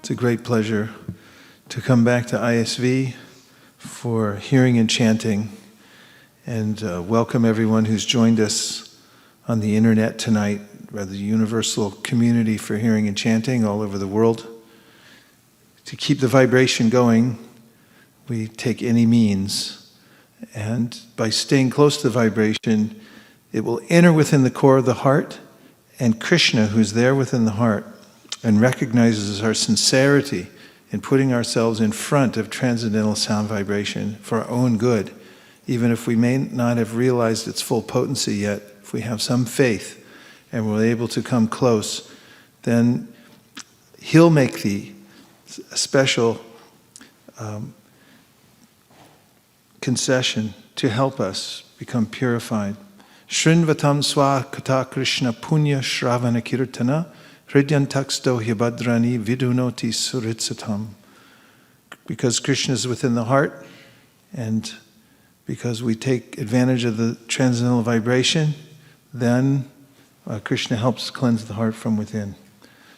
It's a great pleasure to come back to ISV for hearing and chanting, and welcome everyone who's joined us on the internet tonight, rather universal community for hearing and chanting all over the world. To keep the vibration going, we take any means, and by staying close to the vibration, it will enter within the core of the heart, and Krishna, who's there within the heart, and recognizes our sincerity in putting ourselves in front of transcendental sound vibration for our own good, even if we may not have realized its full potency yet. If we have some faith and we're able to come close, then he'll make the special concession to help us become purified. Shrinvatam swa kata Krishna punya shravana kirtana hridyantaksto hyabadrani vidunoti suritsatam. Because Krishna is within the heart, and because we take advantage of the transcendental vibration, then Krishna helps cleanse the heart from within.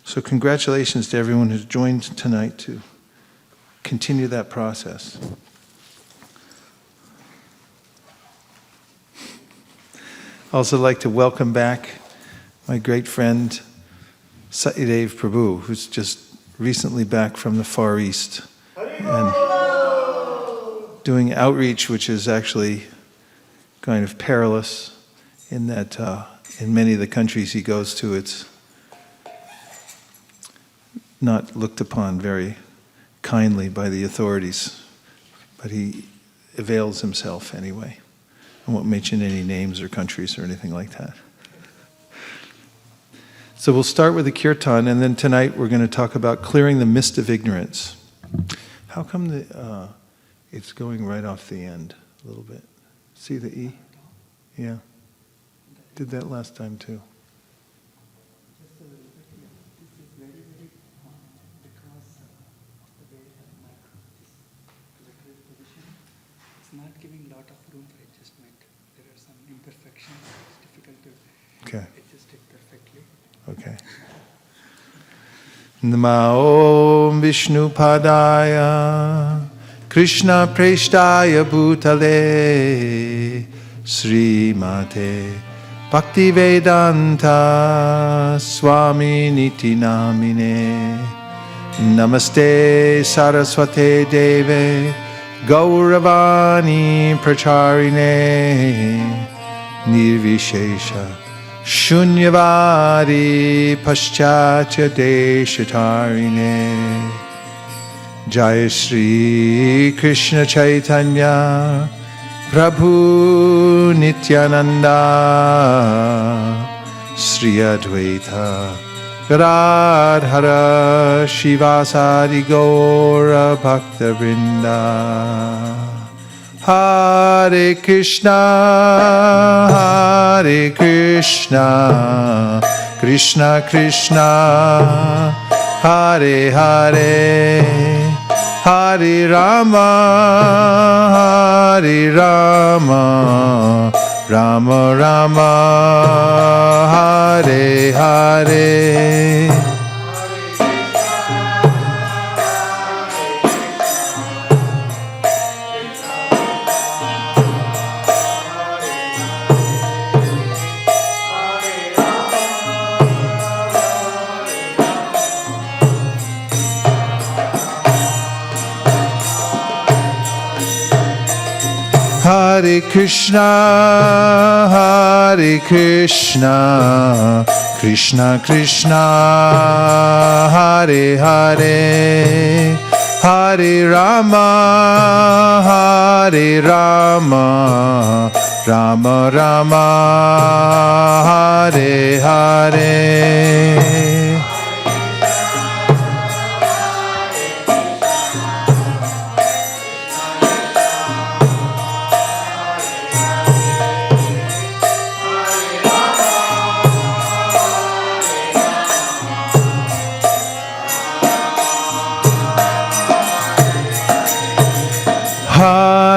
So congratulations to everyone who's joined tonight to continue that process. I'd also like to welcome back my great friend HG Prabhu, who's just recently back from the Far East and doing outreach, which is actually kind of perilous in that in many of the countries he goes to, it's not looked upon very kindly by the authorities, but he avails himself anyway. I won't mention any names or countries or anything like that. So we'll start with the kirtan, and then tonight we're going to talk about clearing the mist of ignorance. How come it's going right off the end a little bit? See the E? Yeah. Did that last time too. Just a little bit, yeah. This is very, because the way the electric position, it's not giving a lot of room for adjustment. There are some imperfections. It's difficult to adjust it perfectly. Okay. Namo Vishnu Padaya Krishna Preshtaya Bhutale Sri Mate Bhaktivedanta Swami Niti Namine Namaste Saraswate Deve Gauravani Pracharine Nirvishesha Shunyavadi Paschatya Deshatarine Jaya Shri Krishna Chaitanya Prabhu Nityananda Sri Advaita Gadadhara Shivasadi Gaura Bhakta Vrinda. Hare Krishna, Hare Krishna, Krishna Krishna, Hare Hare, Hare Rama, Hare Rama, Rama Rama, Hare Hare. Hare Krishna, Hare Krishna, Krishna Krishna, Hare Hare, Hare Rama, Hare Rama, Rama Rama, Hare Hare.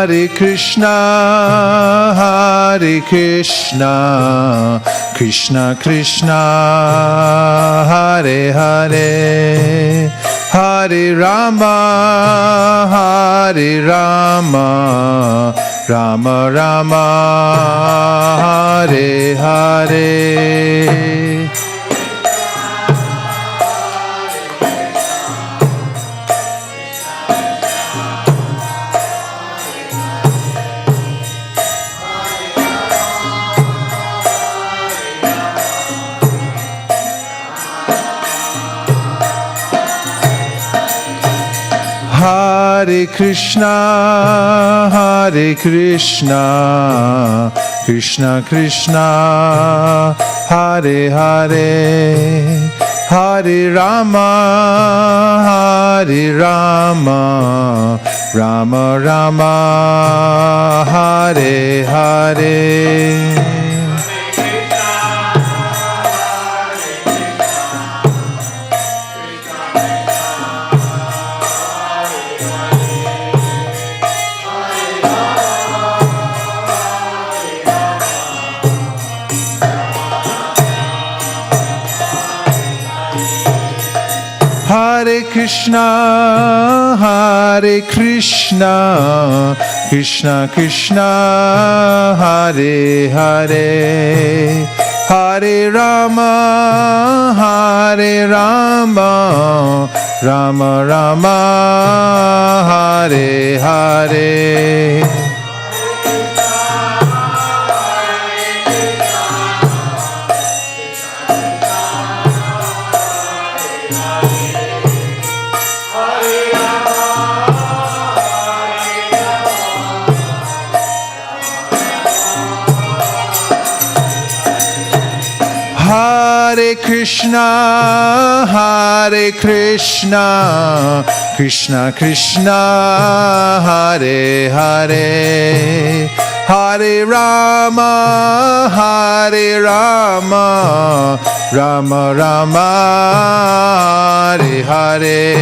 Hare Krishna, Hare Krishna, Krishna Krishna, Hare Hare, Hare Rama, Rama Rama, Hare Hare. Hare Krishna, Krishna Krishna, Hare Hare, Hare Rama, Rama Rama, Hare Hare. Hare Krishna, Krishna Krishna, Hare Hare, Hare Rama, Rama Rama, Hare Hare. Hare Krishna, Krishna Krishna, Hare Hare, Hare Rama, Rama Rama, Hare Hare.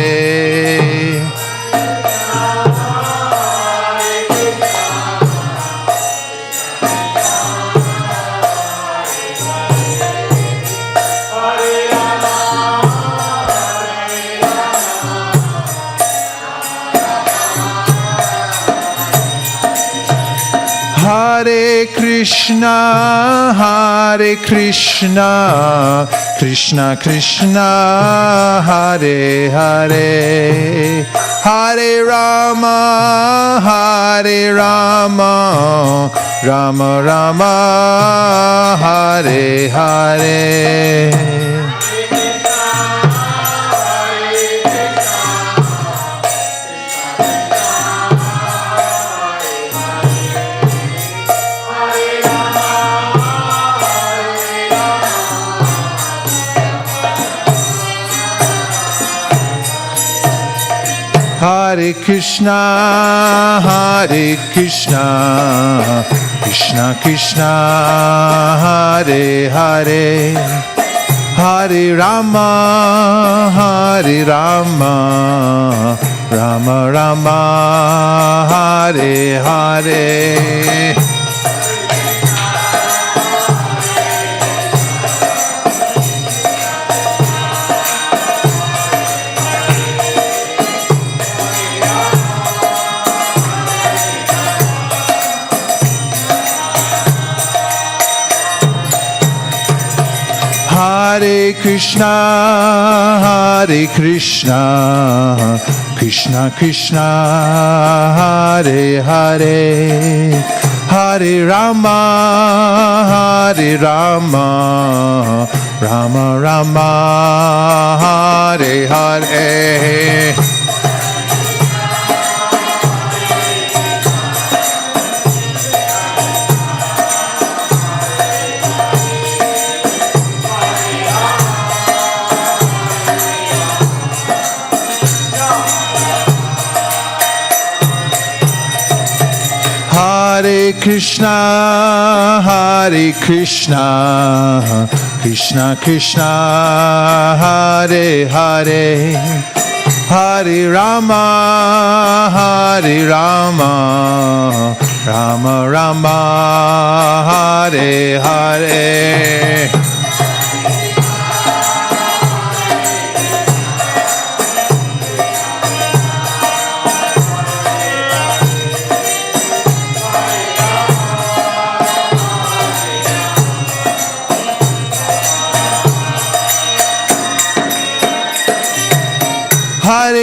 Hare Krishna, Krishna Krishna, Hare Hare, Hare Rama, Rama Rama, Hare Hare. Hare Krishna, Krishna Krishna, Hare Hare, Hare Rama, Rama Rama, Hare Hare. Hare Krishna, Krishna Krishna, Hare Hare, Hare Rama, Rama Rama, Hare Hare. Hare Krishna, Krishna Krishna, Hare Hare, Hare Rama, Rama Rama, Hare Hare.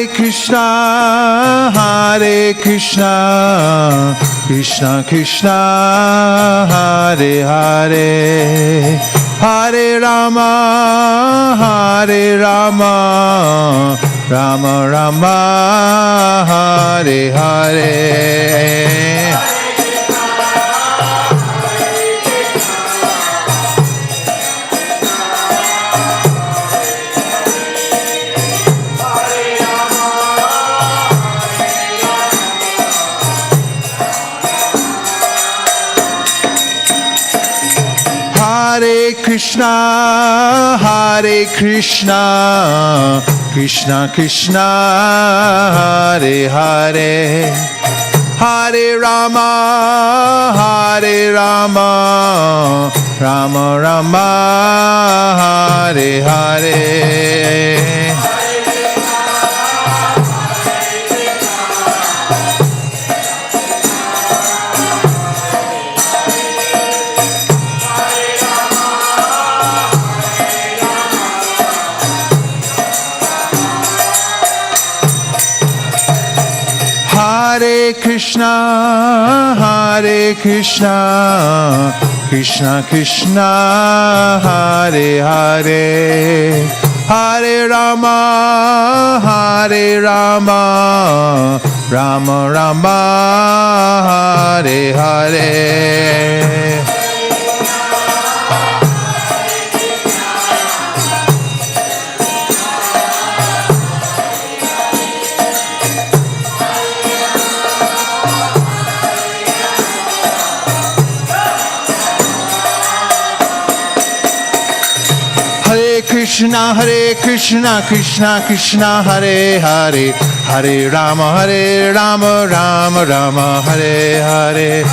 Krishna, Krishna Krishna, Hare Hare, Hare Rama, Rama Rama, Hare Hare. Hare Krishna, Krishna Krishna, Hare Hare, Hare Rama, Rama Rama, Hare Hare. Hare Krishna, Krishna Krishna, Hare Hare, Hare Rama, Rama Rama, Hare Hare. Hare Krishna, Krishna Krishna, Hare Hare, Hare Rama, Rama Rama, Hare Hare.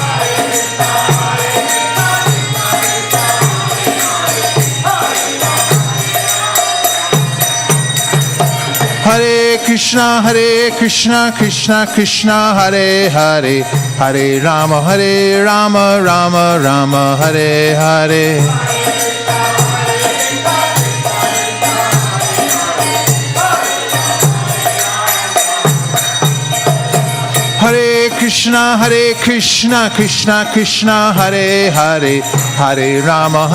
Hare Krishna, Krishna Krishna, Hare Hare, Hare Rama, Rama Rama, Hare Hare. Hare Krishna, Krishna Krishna, Hare Hare, Hare Rama,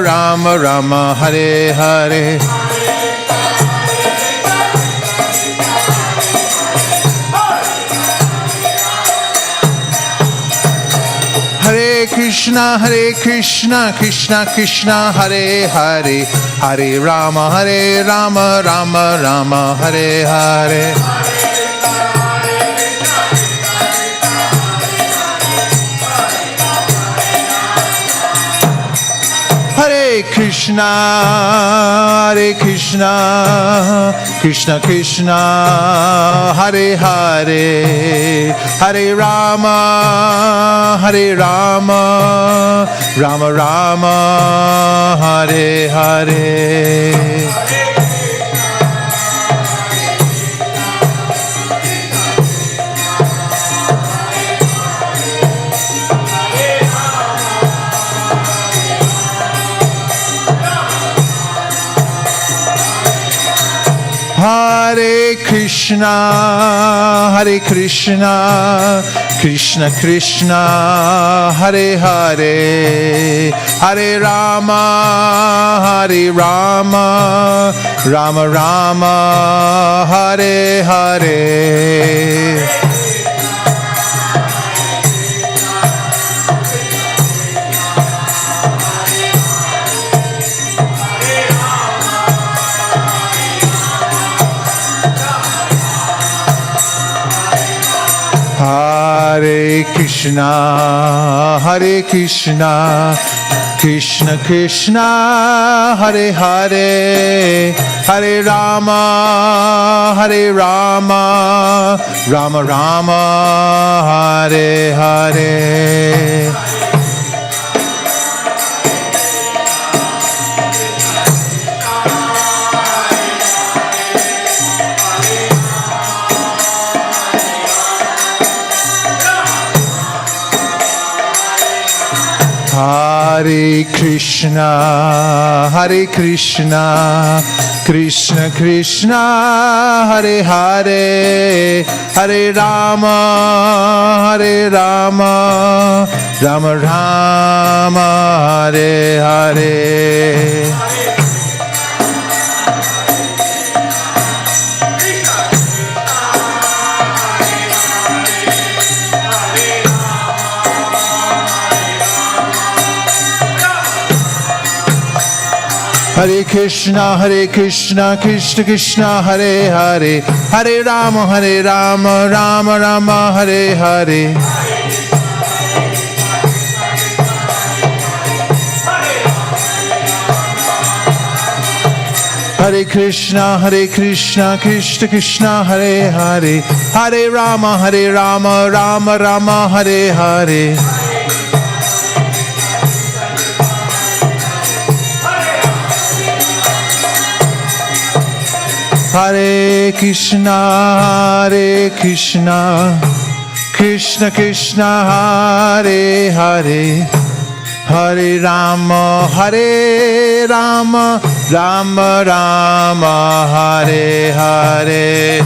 Rama Rama, Hare Hare. Hare Krishna, Krishna Krishna, Hare Hare, Hare Rama, Rama Rama, Hare Hare. Hare Krishna, Krishna Krishna, Hare Hare, Hare Rama, Rama Rama, Hare Hare. Hare Krishna, Krishna Krishna, Hare Hare, Hare Rama, Rama Rama, Hare Hare. Hare Krishna, Krishna Krishna, Hare Hare, Hare Rama, Rama Rama, Hare Hare. Hare Krishna, Krishna Krishna, Hare Hare, Hare Rama, Rama Rama, Hare Hare. Hare Krishna, Krishna Krishna, Hare Hare, Hare Rama, Rama Rama, Hare Hare. Hare Krishna, Krishna Krishna, Hare Hare, Hare Rama, Rama Rama, Hare Hare. Hare Krishna, Krishna Krishna, Hare Hare, Hare Rama, Rama Rama, Hare Hare.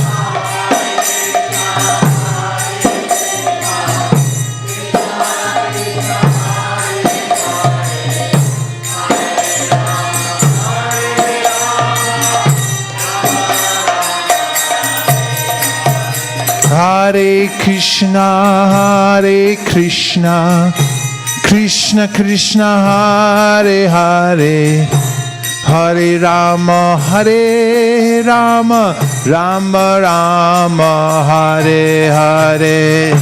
Hare Krishna, Krishna Krishna, Hare Hare, Hare Rama, Rama Rama, Hare Hare.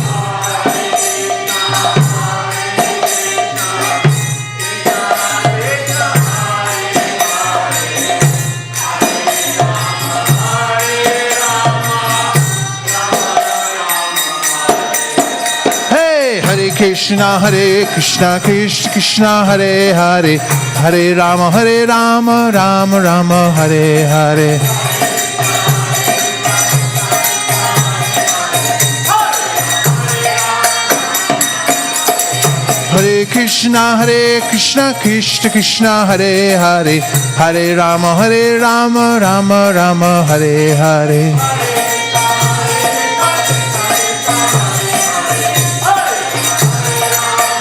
Krishna, Krishna Krishna, Hare Hare, Hare Rama, Rama Rama, Hare Hare. Hare Krishna, Krishna Krishna, Hare Hare, Hare Rama, Rama Rama, Hare Hare.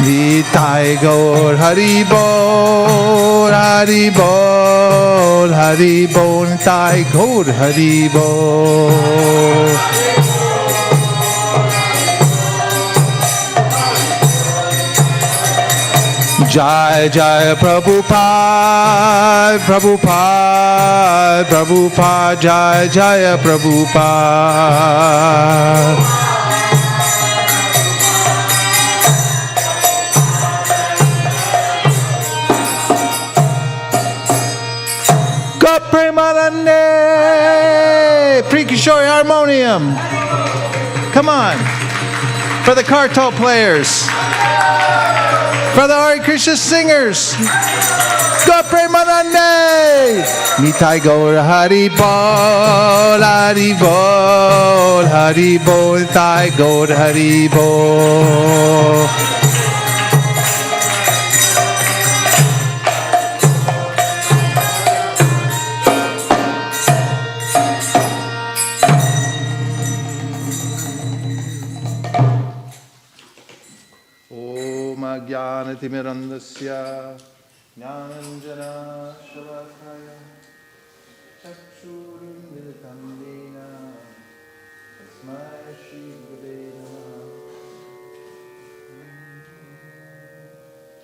Nitai Gaur Hari Bol, Hari Bol, Hari Bol, Nitai Gaur Hari Bol. Jai Jai Prabhupada, Prabhupada, Prabhupada, Jai Jai Prabhupada. Premanande, Pre-Kishore harmonium. Come on. For the kartal players. For the Hare Krishna singers. Go Premanande. Nitai Gaur Hari Bol, Hari Bol, Hari Bol, Nitai Gaur Hari Bol. Jnanatimirandasya Jnananjana Shalakaya Chakshurunmilitam Dena Tasmai Shri Gurave Namaha.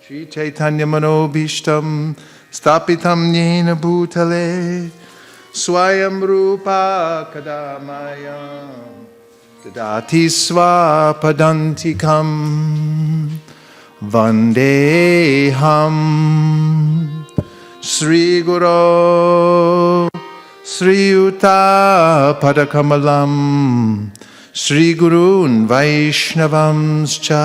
Shri Chaitanya Manobhishtam Stapitam Yena Bhutale Swayam Rupa Kadamayam Dadati Swapadantikam Vandeham Sri Guru Sri Yuta Padakamalam Sri Gurun Vaishnavamscha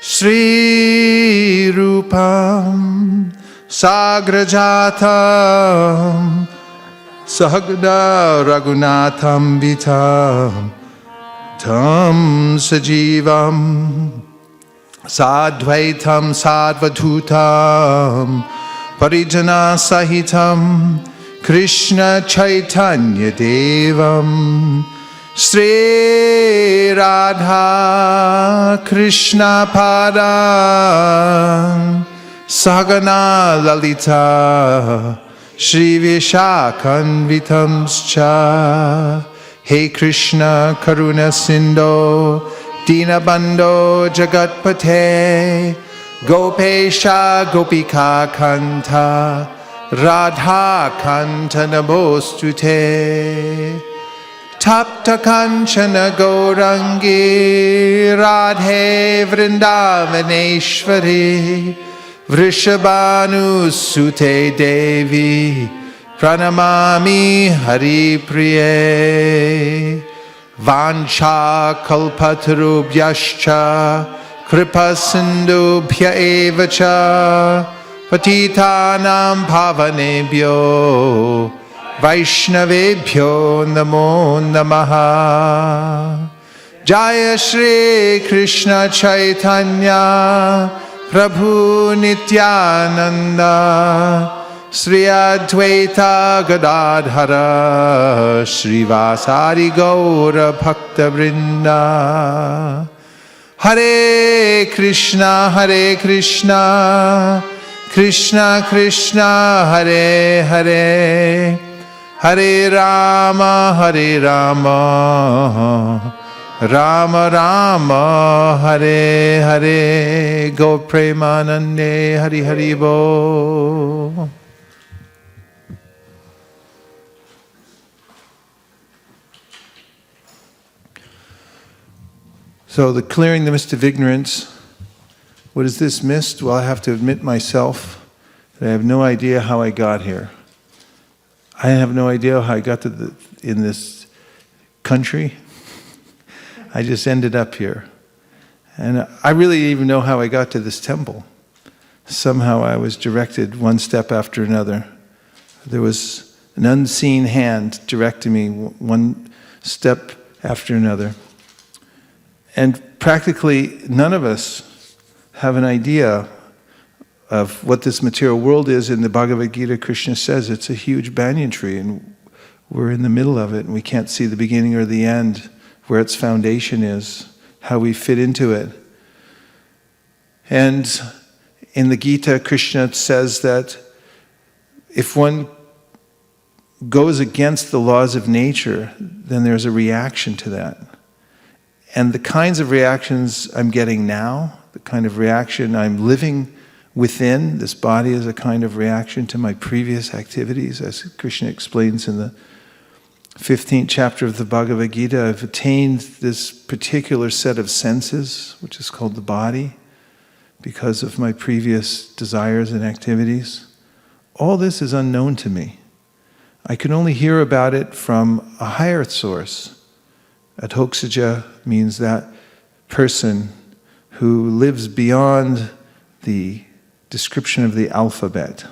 Sri Rupam Sagrajatam Sahagna Raghunatham Vitam Tam Sajivam Sadvaitam Sadvatutam Parijana Sahitam Krishna Chaitanya Devam Sri Radha Krishna Padam Sagana Lalita Shri Vishakanvitamscha Hey Krishna Karuna Sindho Dinabando Jagatpate Gopesha Gopika Kanta Radha Kanta Namostute Tapta Kanchana Gaurangi Radhe Vrindavaneshwari Vrishabhanu Sute Devi Pranamami Hari Priye Vancha Kalpatarubhyascha Kripa Sindhubhya Evacha Patitanam Pavanebhyo Vaishnavebhyo Namo Namaha Jaya Shri Krishna Chaitanya Prabhu Nityananda Sri Advaita Gadadhara Srivasari Gaura Bhakta Vrinda Hare Krishna Krishna Krishna Hare Hare Hare Rama Rama Rama Hare Hare Go Premanande Hari Hari Bo. So the clearing the mist of ignorance, what is this mist? Well, I have to admit myself that I have no idea how I got here. I have no idea how I got in this country. I just ended up here. And I really even know how I got to this temple. Somehow I was directed one step after another. There was an unseen hand directing me one step after another. And practically none of us have an idea of what this material world is. In the Bhagavad Gita, Krishna says it's a huge banyan tree, and we're in the middle of it, and we can't see the beginning or the end, where its foundation is, how we fit into it. And in the Gita, Krishna says that if one goes against the laws of nature, then there's a reaction to that. And the kinds of reactions I'm getting now, the kind of reaction I'm living within, this body is a kind of reaction to my previous activities, as Krishna explains in the 15th chapter of the Bhagavad Gita. I've attained this particular set of senses, which is called the body, because of my previous desires and activities. All this is unknown to me. I can only hear about it from a higher source. Adhoksaja means that person who lives beyond the description of the alphabet.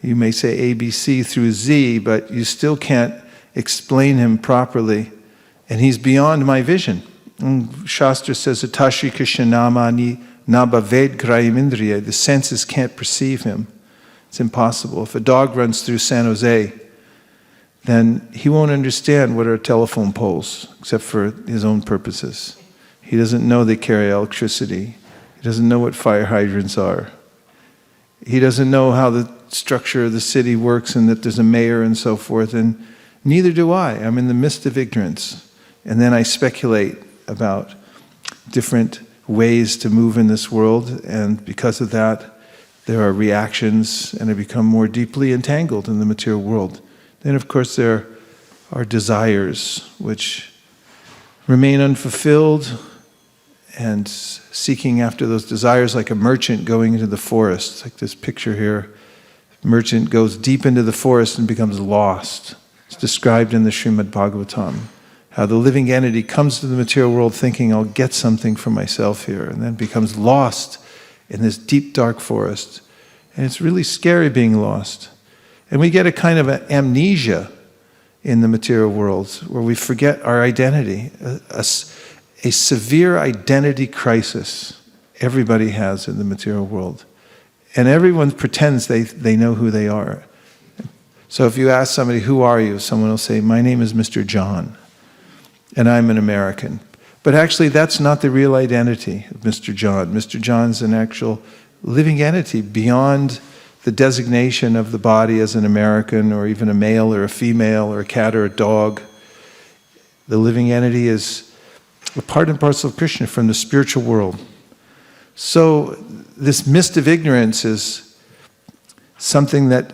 You may say ABC through Z, but you still can't explain him properly, and he's beyond my vision. And Shastra says, Atashi Krishnamani Nabhaved Grayamindriya, the senses can't perceive him. It's impossible. If a dog runs through San Jose, then he won't understand what are telephone poles, except for his own purposes. He doesn't know they carry electricity. He doesn't know what fire hydrants are. He doesn't know how the structure of the city works and that there's a mayor and so forth, and neither do I. I'm in the midst of ignorance. And then I speculate about different ways to move in this world, and because of that, there are reactions, and I become more deeply entangled in the material world. Then, of course, there are desires which remain unfulfilled, and seeking after those desires, like a merchant going into the forest. Like this picture here. Merchant goes deep into the forest and becomes lost. It's described in the Srimad Bhagavatam. How the living entity comes to the material world thinking, I'll get something for myself here, and then becomes lost in this deep, dark forest. And it's really scary being lost. And we get a kind of amnesia in the material world where we forget our identity, a severe identity crisis. everybody has in the material world. And everyone pretends they know who they are. So if you ask somebody, who are you? Someone will say, my name is Mr. John, and I'm an American. But actually, that's not the real identity of Mr. John. Mr. John's an actual living entity beyond the designation of the body as an American, or even a male or a female, or a cat or a dog. The living entity is a part and parcel of Krishna from the spiritual world. So this mist of ignorance is something that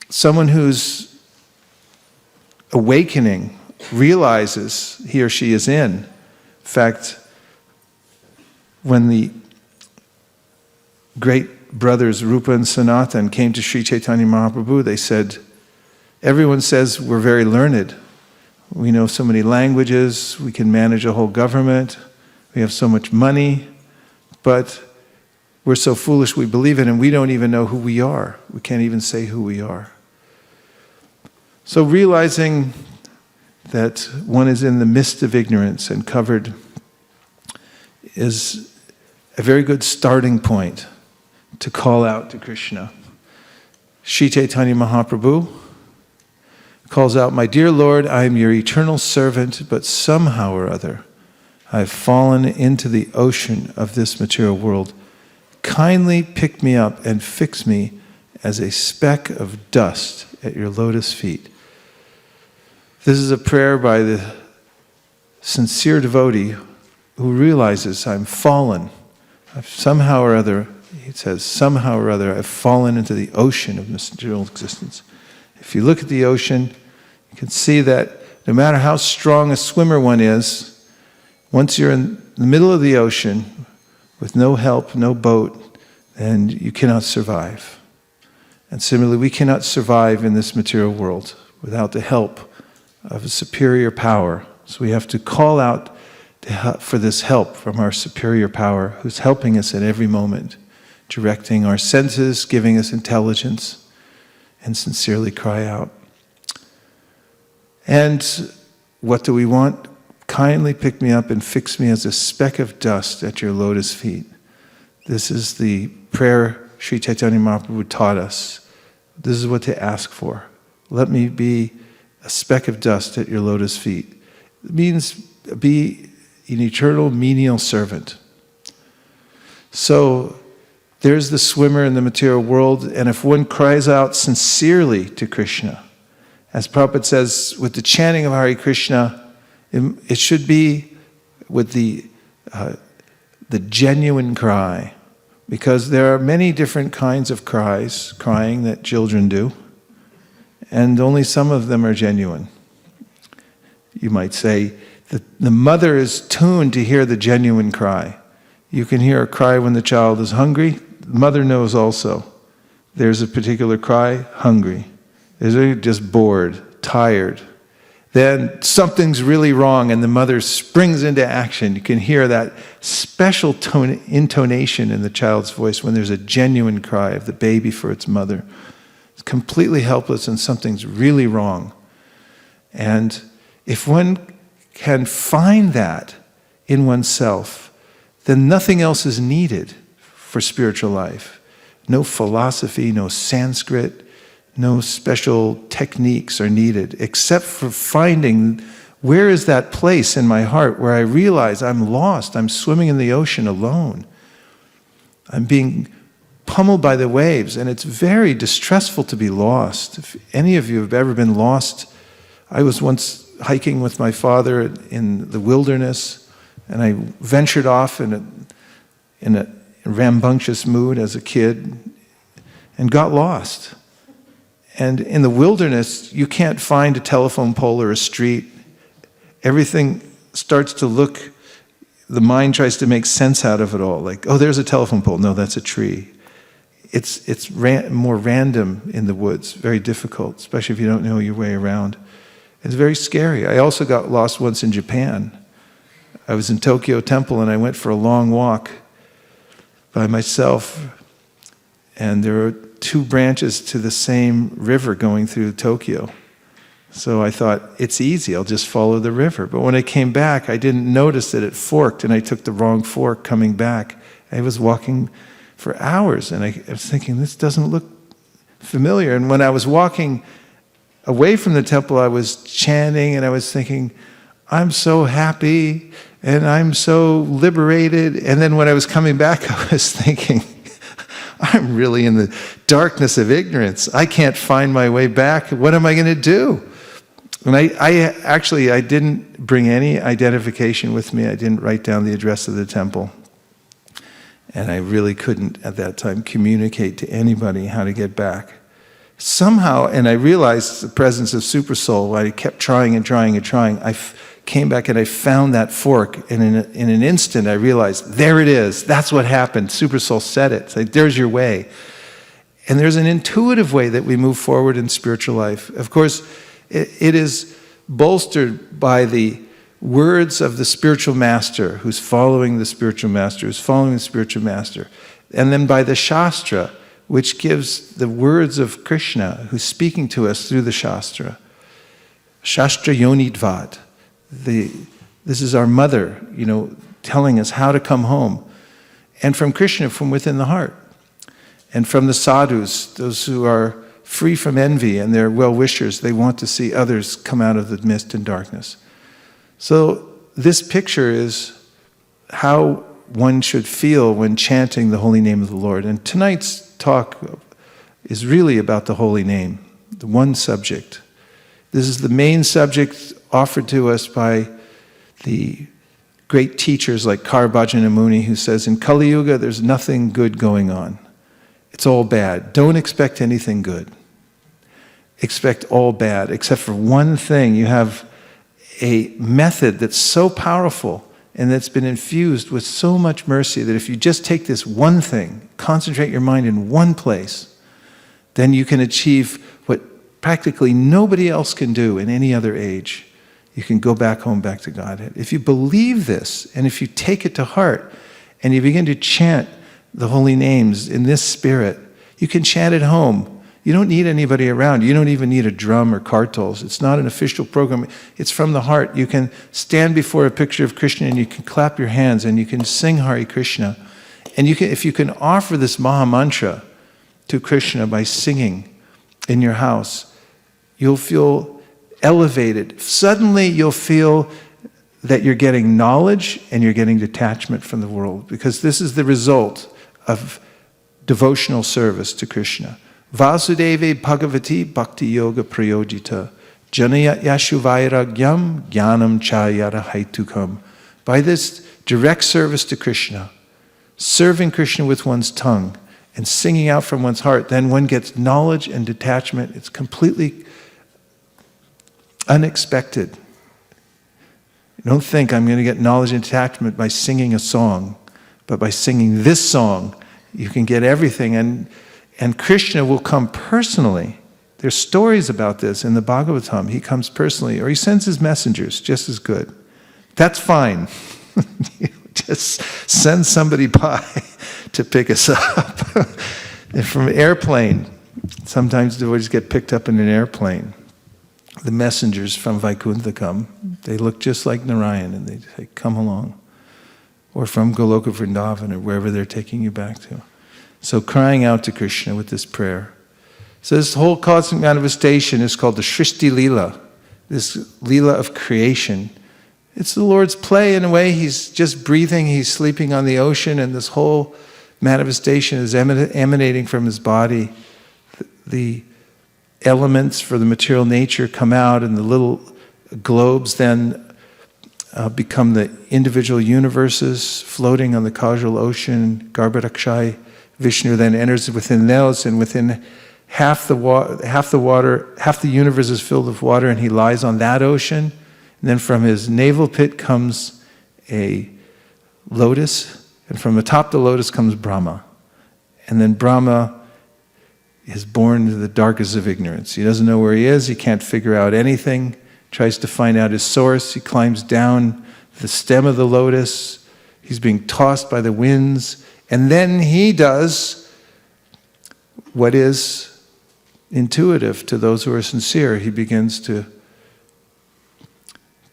someone who's awakening realizes he or she is in. In fact, when the great brothers Rupa and Sanatan came to Sri Chaitanya Mahaprabhu, they said, everyone says we're very learned. We know so many languages, we can manage a whole government, we have so much money, but we're so foolish we believe it and we don't even know who we are. We can't even say who we are. So realizing that one is in the mist of ignorance and covered is a very good starting point to call out to Krishna. Sri Chaitanya Mahaprabhu calls out, my dear Lord, I am your eternal servant, but somehow or other I've fallen into the ocean of this material world. Kindly pick me up and fix me as a speck of dust at your lotus feet. This is a prayer by the sincere devotee who realizes I'm fallen. Somehow or other, he says, somehow or other I've fallen into the ocean of material existence. If you look at the ocean, you can see that no matter how strong a swimmer one is, once you're in the middle of the ocean with no help, no boat, then you cannot survive. And similarly, we cannot survive in this material world without the help of a superior power. So we have to call out for this help from our superior power who's helping us at every moment, directing our senses, giving us intelligence, and sincerely cry out. And what do we want? Kindly pick me up and fix me as a speck of dust at your lotus feet. This is the prayer Sri Chaitanya Mahaprabhu taught us. This is what to ask for. Let me be a speck of dust at your lotus feet. It means be an eternal menial servant. So there's the swimmer in the material world, and if one cries out sincerely to Krishna, as Prabhupada says, with the chanting of Hare Krishna, it should be with the genuine cry, because there are many different kinds of crying that children do, and only some of them are genuine. You might say that the mother is tuned to hear the genuine cry. You can hear a cry when the child is hungry. The mother knows also. There's a particular cry, hungry. There's just bored, tired. Then something's really wrong and the mother springs into action. You can hear that special intonation in the child's voice when there's a genuine cry of the baby for its mother. It's completely helpless and something's really wrong. And if one can find that in oneself, then nothing else is needed for spiritual life. No philosophy, no Sanskrit, no special techniques are needed, except for finding where is that place in my heart where I realize I'm lost, I'm swimming in the ocean alone. I'm being pummeled by the waves, and it's very distressful to be lost. If any of you have ever been lost, I was once hiking with my father in the wilderness, and I ventured off in a rambunctious mood as a kid and got lost. And in the wilderness, you can't find a telephone pole or a street. Everything starts to look, the mind tries to make sense out of it all. Like, oh, there's a telephone pole. No, that's a tree. It's more random in the woods, very difficult, especially if you don't know your way around. It's very scary. I also got lost once in Japan. I was in Tokyo Temple and I went for a long walk by myself, and there were two branches to the same river going through Tokyo. So I thought, it's easy, I'll just follow the river. But when I came back, I didn't notice that it forked, and I took the wrong fork coming back. I was walking for hours, and I was thinking, this doesn't look familiar. And when I was walking away from the temple, I was chanting, and I was thinking, I'm so happy, and I'm so liberated. And then when I was coming back, I was thinking, I'm really in the darkness of ignorance. I can't find my way back. What am I going to do? And I didn't bring any identification with me. I didn't write down the address of the temple. And I really couldn't, at that time, communicate to anybody how to get back. Somehow, and I realized the presence of Super Soul, I kept trying and trying and trying. I came back and I found that fork, and in an instant I realized, there it is. That's what happened. Super Soul said it. It's like, there's your way. And there's an intuitive way that we move forward in spiritual life. Of course, it is bolstered by the words of the spiritual master who's following the spiritual master, who's following the spiritual master. And then by the Shastra, which gives the words of Krishna, who's speaking to us through the Shastra. Shastra Yonidvat. This is our mother, telling us how to come home. And from Krishna, from within the heart. And from the sadhus, those who are free from envy and they're well-wishers, they want to see others come out of the mist and darkness. So this picture is how one should feel when chanting the holy name of the Lord. And tonight's talk is really about the holy name, the one subject. This is the main subject offered to us by the great teachers like Karabhajana Muni, who says, in Kali Yuga, there's nothing good going on. It's all bad. Don't expect anything good. Expect all bad, except for one thing. You have a method that's so powerful and that's been infused with so much mercy that if you just take this one thing, concentrate your mind in one place, then you can achieve what practically nobody else can do in any other age. You can go back home, back to Godhead. If you believe this, and if you take it to heart, and you begin to chant the holy names in this spirit, you can chant at home. You don't need anybody around. You don't even need a drum or kartals. It's not an official program. It's from the heart. You can stand before a picture of Krishna and you can clap your hands and you can sing Hare Krishna. And if you can offer this Maha Mantra to Krishna by singing in your house, you'll feel elevated. Suddenly you'll feel that you're getting knowledge and you're getting detachment from the world, because this is the result of devotional service to Krishna. Vasudeve Bhagavati Bhakti Yoga Prayojita Janayat Yashu Vairagyam Jnanam Chayara Haitukam. By this direct service to Krishna, serving Krishna with one's tongue and singing out from one's heart, then one gets knowledge and detachment. It's completely unexpected. Don't think I'm going to get knowledge and detachment by singing a song, but by singing this song, you can get everything. And Krishna will come personally. There's stories about this in the Bhagavatam. He comes personally, or he sends his messengers, just as good. That's fine. Just send somebody by to pick us up. And from an airplane, sometimes devotees get picked up in an airplane. The messengers from Vaikuntha come. They look just like Narayan, and they say, come along. Or from Goloka Vrindavan, or wherever they're taking you back to. So crying out to Krishna with this prayer. So this whole cosmic manifestation is called the Shrishti Leela, this Leela of creation. It's the Lord's play in a way. He's just breathing, he's sleeping on the ocean, and this whole manifestation is emanating from his body. The elements for the material nature come out, and the little globes then become the individual universes floating on the causal ocean. Garbhodakshai Vishnu then enters within those, and within half the universe is filled with water, and he lies on that ocean. And then from his navel pit comes a lotus, and from atop the lotus comes Brahma. And then Brahma is born into the darkest of ignorance. He doesn't know where he is, he can't figure out anything, tries to find out his source. He climbs down the stem of the lotus, he's being tossed by the winds, and then he does what is intuitive to those who are sincere. He begins to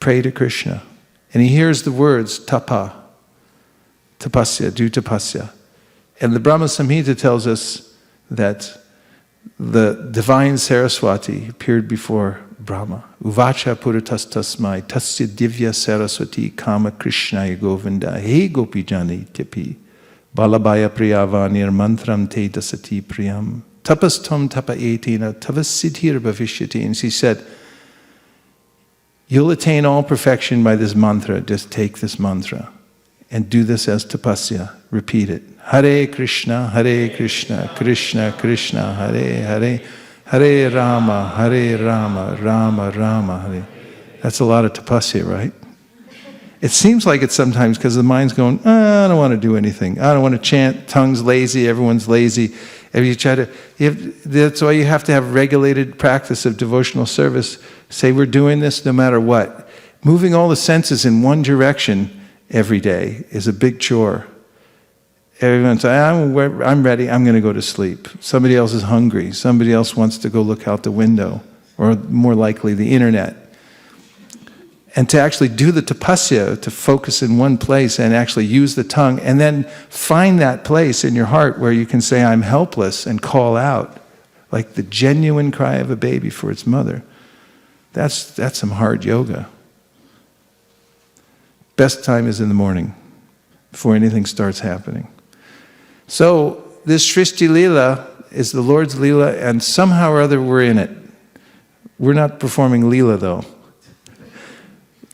Pray to Krishna. And he hears the words, tapa, tapasya, do tapasya. And the Brahma Samhita tells us that the divine Saraswati appeared before Brahma. Uvacha puratastasmai tasya divya Saraswati kama krishnaya govinda he gopi jani tipi balabhaya priyavanir mantram te dasati priyam tapastam tapa etina tavasidhir bhavishyati. And she said, you'll attain all perfection by this mantra. Just take this mantra and do this as tapasya. Repeat it. Hare Krishna, Krishna Krishna, Hare Hare, Hare Rama, Rama Rama, Hare. That's a lot of tapasya, right? It seems like it sometimes because the mind's going, I don't want to do anything. I don't want to chant. Tongue's lazy. Everyone's lazy. If you try to, that's why you have to have regulated practice of devotional service. Say we're doing this no matter what. Moving all the senses in one direction every day is a big chore. Everyone says, I'm ready, I'm going to go to sleep. Somebody else is hungry. Somebody else wants to go look out the window, or more likely the internet. And to actually do the tapasya, to focus in one place and actually use the tongue, and then find that place in your heart where you can say, I'm helpless, and call out, like the genuine cry of a baby for its mother. That's some hard yoga. Best time is in the morning, before anything starts happening. So, this Srishti Leela is the Lord's Leela, and somehow or other we're in it. We're not performing Leela, though.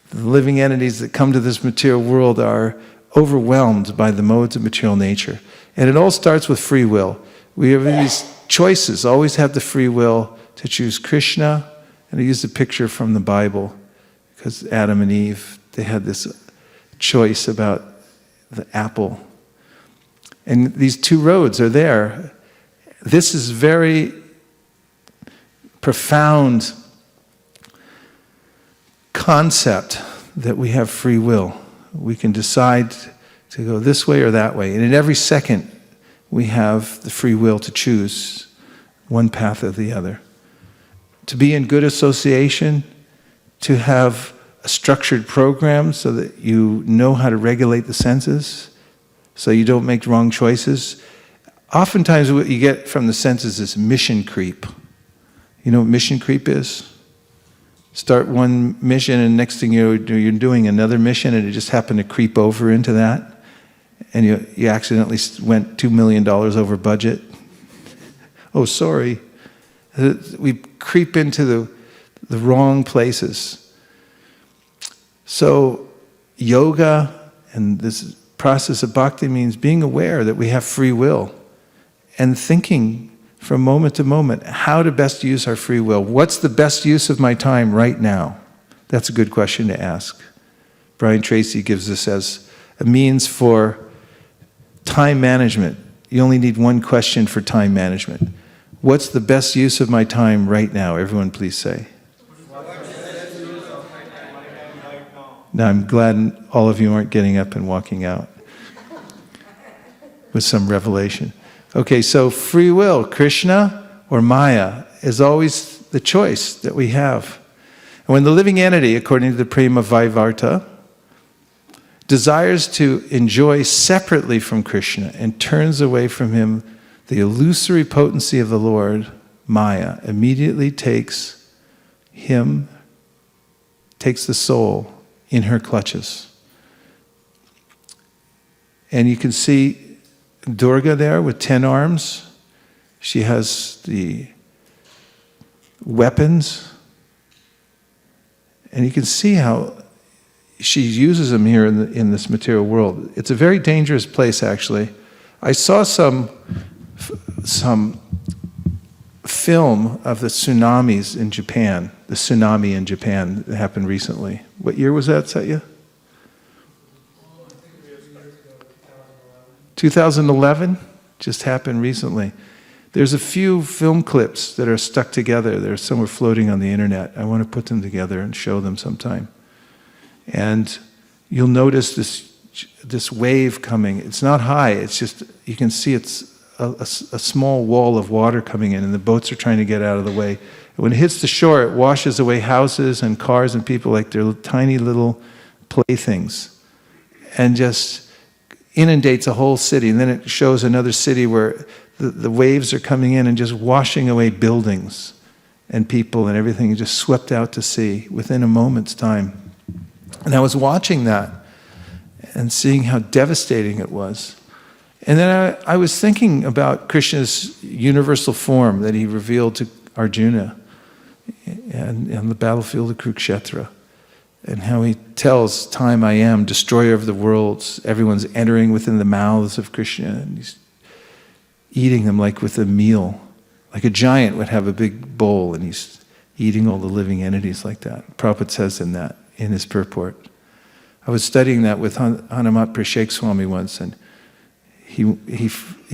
The living entities that come to this material world are overwhelmed by the modes of material nature. And it all starts with free will. We have these choices, always have the free will to choose Krishna. And I use a picture from the Bible, because Adam and Eve, they had this choice about the apple. And these two roads are there. This is very profound concept that we have free will. We can decide to go this way or that way. And in every second, we have the free will to choose one path or the other. To be in good association, to have a structured program so that you know how to regulate the senses, so you don't make wrong choices. Oftentimes what you get from the senses is mission creep. You know what mission creep is? Start one mission and next thing you're doing another mission, and it just happened to creep over into that, and you accidentally went $2 million over budget. Oh, sorry. We creep into the wrong places. So yoga and this process of bhakti means being aware that we have free will and thinking from moment to moment how to best use our free will. What's the best use of my time right now? That's a good question to ask. Brian Tracy gives this as a means for time management. You only need one question for time management. What's the best use of my time right now? Everyone please say. Now I'm glad all of you aren't getting up and walking out with some revelation. Okay, so free will, Krishna or Maya, is always the choice that we have. And when the living entity, according to the Prema Vaivarta, desires to enjoy separately from Krishna and turns away from him, the illusory potency of the Lord, Maya, immediately takes the soul in her clutches. And you can see Durga there with 10 arms. She has the weapons. And you can see how she uses them here in this material world. It's a very dangerous place, actually. I saw some film of the tsunamis in Japan, the tsunami in Japan that happened recently. What year was that, Satya? 2011? Just happened recently. There's a few film clips that are stuck together. They're somewhere floating on the internet. I want to put them together and show them sometime. And you'll notice this wave coming. It's not high, it's just, you can see it's a small wall of water coming in, and the boats are trying to get out of the way. When it hits the shore, it washes away houses and cars and people like they're tiny little playthings, and just inundates a whole city. And then it shows another city where the waves are coming in and just washing away buildings and people and everything, just swept out to sea within a moment's time. And I was watching that and seeing how devastating it was. And then I was thinking about Krishna's universal form that he revealed to Arjuna on the battlefield of Kurukshetra, and how he tells time I am, destroyer of the worlds. Everyone's entering within the mouths of Krishna, and he's eating them like with a meal. Like a giant would have a big bowl, and he's eating all the living entities like that. Prabhupada says in his purport. I was studying that with Hanumat Prashek Swami once, and he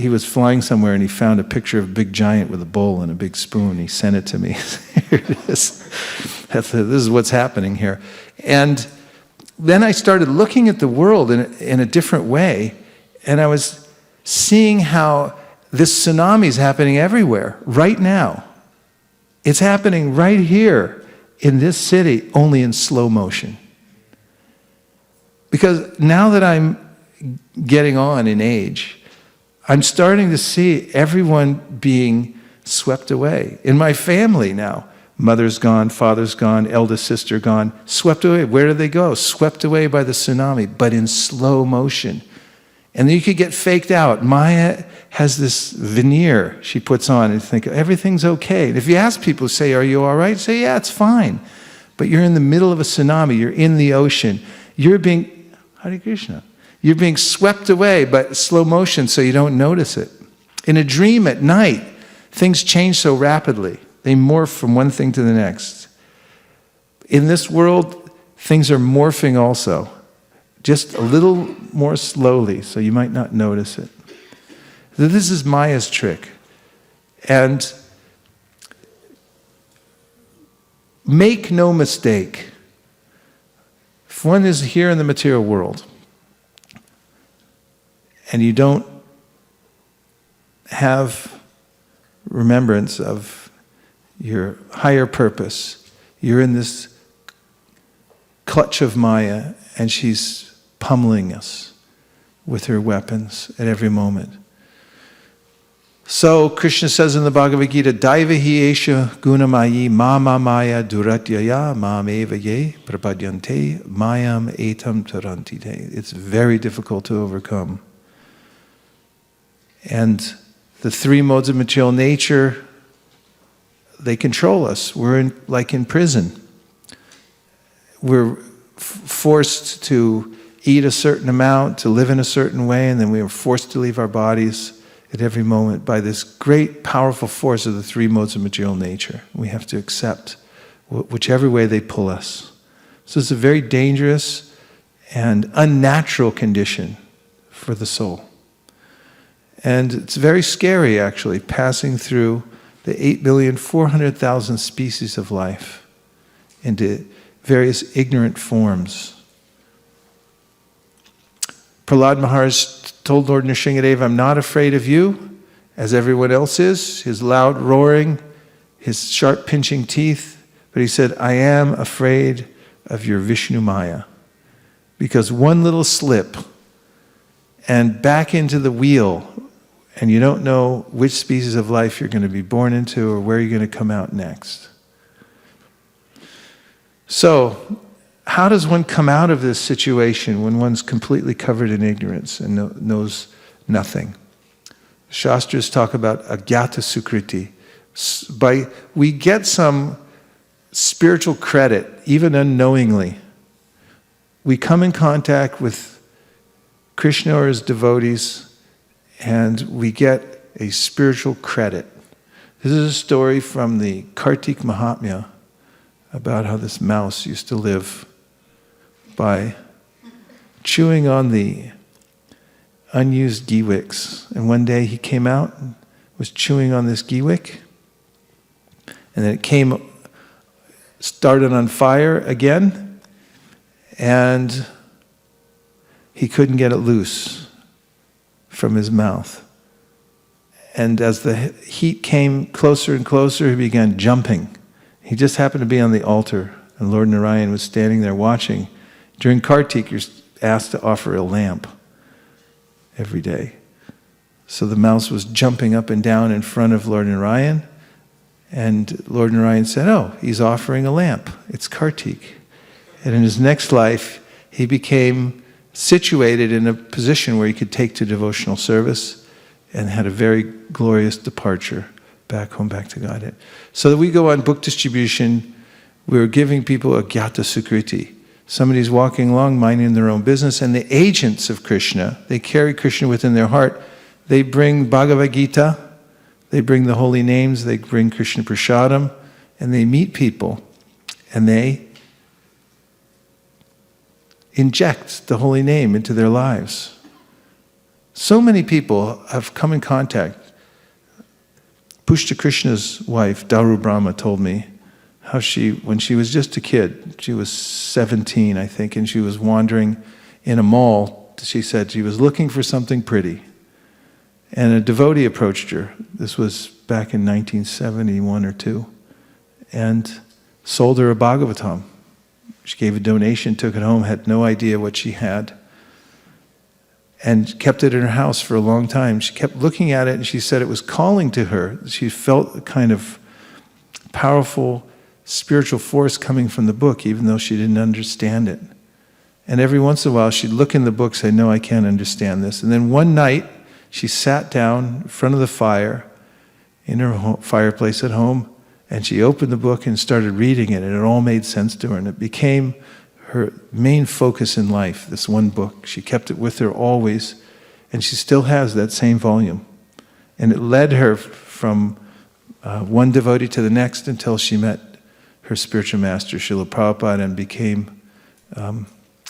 was flying somewhere and he found a picture of a big giant with a bowl and a big spoon. He sent it to me. Here it is. This is what's happening here. And then I started looking at the world in a different way, and I was seeing how this tsunami is happening everywhere, right now. It's happening right here in this city, only in slow motion. Because now that I'm getting on in age, I'm starting to see everyone being swept away. In my family now, mother's gone, father's gone, eldest sister gone, swept away. Where do they go? Swept away by the tsunami, but in slow motion. And then you could get faked out. Maya has this veneer she puts on and think everything's okay. And if you ask people, say, are you all right? Say, yeah, it's fine. But you're in the middle of a tsunami. You're in the ocean. You're being, Hare Krishna, you're being swept away by slow motion so you don't notice it. In a dream at night, things change so rapidly. They morph from one thing to the next. In this world, things are morphing also. Just a little more slowly, so you might not notice it. This is Maya's trick. And make no mistake, if one is here in the material world, and you don't have remembrance of your higher purpose, you're in this clutch of Maya, and she's pummeling us with her weapons at every moment. So Krishna says in the Bhagavad Gita, Daivahi esha gunamayi mama maya duratyaya mameva ye prapadyante mayam etam tarantite. It's very difficult to overcome. And the three modes of material nature, they control us. We're like in prison. We're forced to eat a certain amount, to live in a certain way, and then we are forced to leave our bodies at every moment by this great, powerful force of the three modes of material nature. We have to accept whichever way they pull us. So it's a very dangerous and unnatural condition for the soul. And it's very scary, actually, passing through the 8,400,000 species of life into various ignorant forms. Prahlad Maharaj told Lord Nrsingadev, I'm not afraid of you, as everyone else is, his loud roaring, his sharp pinching teeth, but he said, I am afraid of your Vishnu Maya, because one little slip and back into the wheel, and you don't know which species of life you're going to be born into or where you're going to come out next. So, how does one come out of this situation when one's completely covered in ignorance and knows nothing? Shastras talk about agyata sukriti. We get some spiritual credit, even unknowingly. We come in contact with Krishna or his devotees, and we get a spiritual credit. This is a story from the Kartik Mahatmya about how this mouse used to live by chewing on the unused ghee wicks. And one day he came out and was chewing on this ghee wick, and then it started on fire again, and he couldn't get it loose from his mouth. And as the heat came closer and closer, he began jumping He just happened to be on the altar, and Lord Narayan was standing there watching. During Kartik, you're asked to offer a lamp every day. So the mouse was jumping up and down in front of Lord Narayan, and Lord Narayan said, oh, he's offering a lamp. It's Kartik. And in his next life, he became situated in a position where he could take to devotional service and had a very glorious departure back home, back to Godhead. So that we go on book distribution, we're giving people a Gyata Sukriti. Somebody's walking along, minding their own business, and the agents of Krishna, they carry Krishna within their heart. They bring Bhagavad Gita, they bring the holy names, they bring Krishna Prasadam, and they meet people, and they inject the holy name into their lives. So many people have come in contact. Pushta Krishna's wife, Daru Brahma, told me how when she was just a kid, she was 17, I think, and she was wandering in a mall. She said she was looking for something pretty. And a devotee approached her. This was back in 1971 or 2, and sold her a Bhagavatam. She gave a donation, took it home, had no idea what she had, and kept it in her house for a long time. She kept looking at it, and she said it was calling to her. She felt a kind of powerful spiritual force coming from the book, even though she didn't understand it. And every once in a while, she'd look in the book and say, no, I can't understand this. And then one night, she sat down in front of the fire in her fireplace at home, and she opened the book and started reading it, and it all made sense to her, and it became her main focus in life, this one book. She kept it with her always, and she still has that same volume. And it led her from one devotee to the next until she met her spiritual master, Srila Prabhupada, and became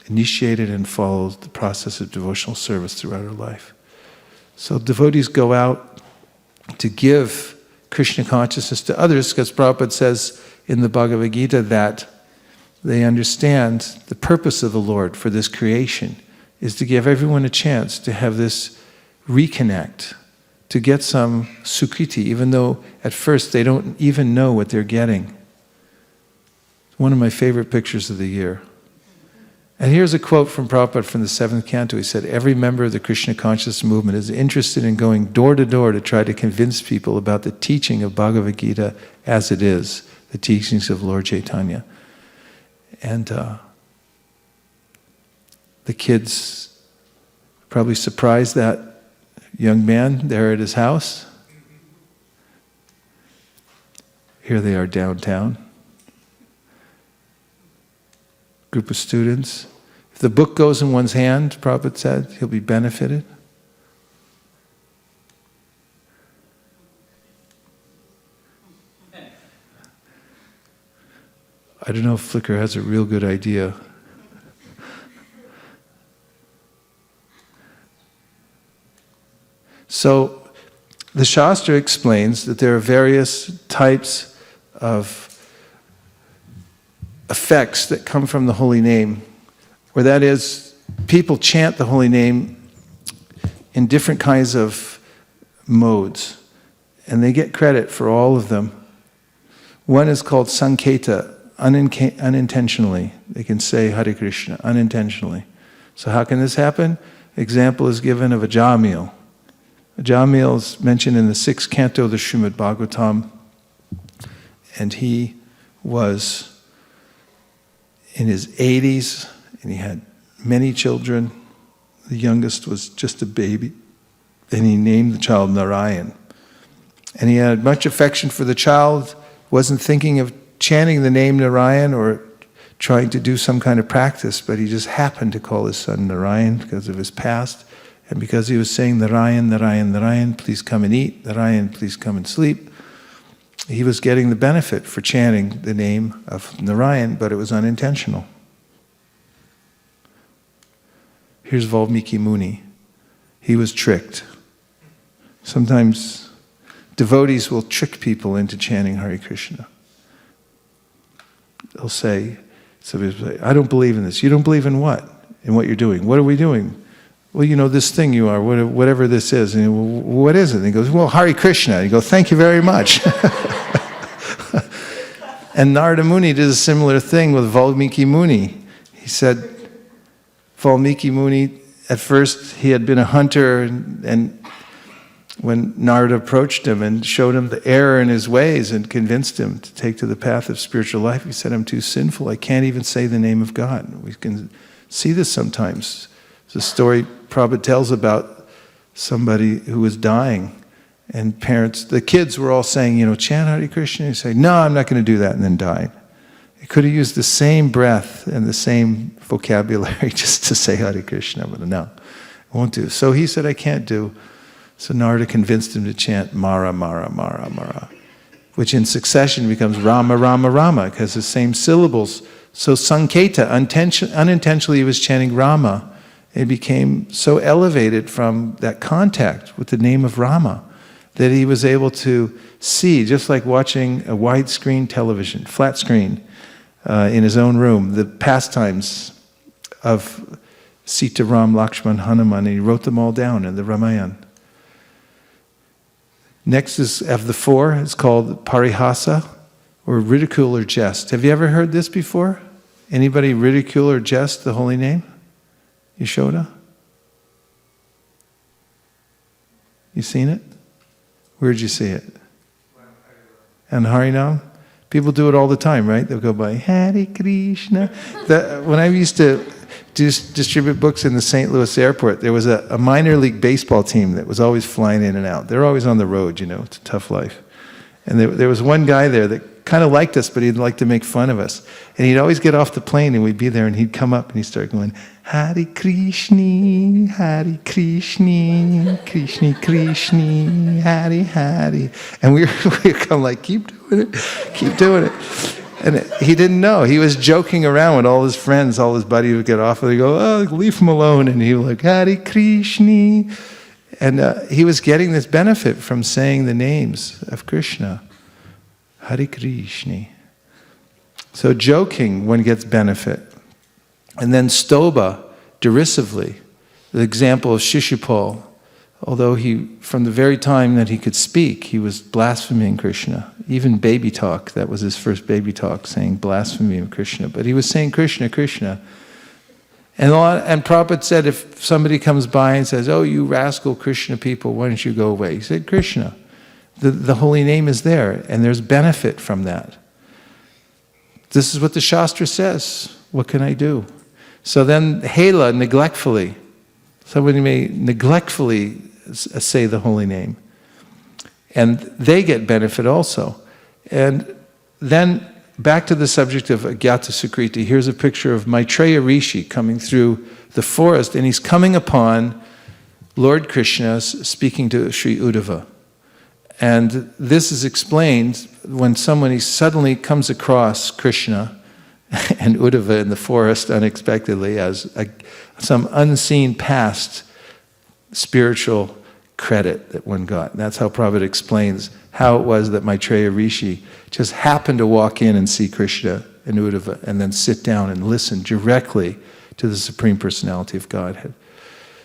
initiated and followed the process of devotional service throughout her life. So devotees go out to give Krishna consciousness to others, because Prabhupada says in the Bhagavad Gita that they understand the purpose of the Lord for this creation is to give everyone a chance to have this reconnect, to get some sukriti, even though at first they don't even know what they're getting. One of my favorite pictures of the year. And here's a quote from Prabhupada from the 7th canto. He said, every member of the Krishna consciousness movement is interested in going door to door to try to convince people about the teaching of Bhagavad Gita as it is, the teachings of Lord Chaitanya. And the kids probably surprised that young man there at his house. Here they are downtown. Group of students. If the book goes in one's hand, Prabhupada said, he'll be benefited. I don't know if Flickr has a real good idea. So, the Shastra explains that there are various types of effects that come from the holy name, where that is, people chant the holy name in different kinds of modes, and they get credit for all of them. One is called Sanketa, unintentionally. They can say Hare Krishna unintentionally. So how can this happen? Example is given of a Jamil. A Jamil is mentioned in the 6th canto of the Srimad Bhagavatam, and he was in his 80s, and he had many children. The youngest was just a baby, and he named the child Narayan. And he had much affection for the child, wasn't thinking of chanting the name Narayan or trying to do some kind of practice, but he just happened to call his son Narayan because of his past, and because he was saying Narayan, Narayan, Narayan, please come and eat, Narayan, please come and sleep. He was getting the benefit for chanting the name of Narayan, but it was unintentional. Here's Valmiki Muni. He was tricked. Sometimes devotees will trick people into chanting Hare Krishna. They'll say, somebody will say, I don't believe in this. You don't believe in what? In what you're doing. What are we doing? Well, you know, this thing you are, whatever this is. And well, what is it? And he goes, well, Hare Krishna. And you go, thank you very much. And Narada Muni did a similar thing with Valmiki Muni. He said, Valmiki Muni, at first he had been a hunter, and when Narada approached him and showed him the error in his ways and convinced him to take to the path of spiritual life, he said, I'm too sinful. I can't even say the name of God. We can see this sometimes. It's a story Prabhupada tells about somebody who was dying, and parents, the kids were all saying, chant Hare Krishna. He said, no, I'm not going to do that, and then died. He could have used the same breath and the same vocabulary just to say Hare Krishna, but no, I won't do. So he said, I can't do. So Narada convinced him to chant Mara, Mara, Mara, Mara, which in succession becomes Rama, Rama, Rama, because the same syllables. So Sanketa, unintentionally he was chanting Rama. It became so elevated from that contact with the name of Rama that he was able to see, just like watching a widescreen television, flat screen, in his own room, the pastimes of Sita, Ram, Lakshman, Hanuman, and he wrote them all down in the Ramayana. Next is of the four, it's called Parihasa, or ridicule or jest. Have you ever heard this before? Anybody ridicule or jest the holy name? Yashoda? You seen it? Where'd you see it? And Harinam? People do it all the time, right? They'll go by Hare Krishna. When I used to distribute books in the St. Louis airport, there was a minor league baseball team that was always flying in and out. They're always on the road, it's a tough life. And there was one guy there that kind of liked us, but he'd like to make fun of us. And he'd always get off the plane and we'd be there and he'd come up and he'd start going, Hare Krishna, Hare Krishna, Krishna Krishna, Hare Hare. And we'd come like, keep doing it. And he didn't know. He was joking around with all his friends, all his buddies would get off and they'd go, oh, leave him alone. And he was like, Hare Krishna. And he was getting this benefit from saying the names of Krishna. Hare Krishna. So joking, one gets benefit. And then stoba, derisively. The example of Shishupal, although he, from the very time that he could speak, he was blaspheming Krishna. Even baby talk, that was his first baby talk, saying blasphemy of Krishna. But he was saying Krishna, Krishna. And Prabhupada said, if somebody comes by and says, oh, you rascal Krishna people, why don't you go away? He said, Krishna. The holy name is there, and there's benefit from that. This is what the Shastra says. What can I do? So then, hela, neglectfully. Somebody may neglectfully say the holy name. And they get benefit also. And then, back to the subject of Agyata Sukriti. Here's a picture of Maitreya Rishi coming through the forest, and he's coming upon Lord Krishna speaking to Sri Uddhava. And this is explained when somebody suddenly comes across Krishna and Uddhava in the forest unexpectedly as some unseen past spiritual credit that one got. And that's how Prabhupada explains how it was that Maitreya Rishi just happened to walk in and see Krishna and Uddhava and then sit down and listen directly to the Supreme Personality of Godhead.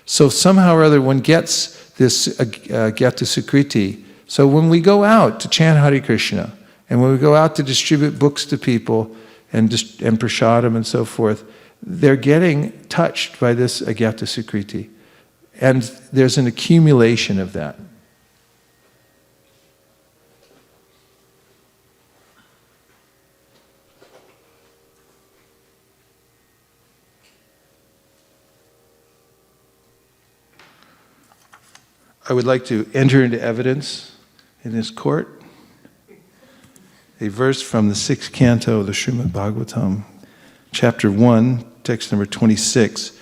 So somehow or other one gets this Agyata Sukriti. So when we go out to chant Hare Krishna, and when we go out to distribute books to people, and prasadam and so forth, they're getting touched by this Agyata Sukriti. And there's an accumulation of that. I would like to enter into evidence in this court a verse from the 6th canto of the Srimad Bhagavatam, chapter 1, text number 26.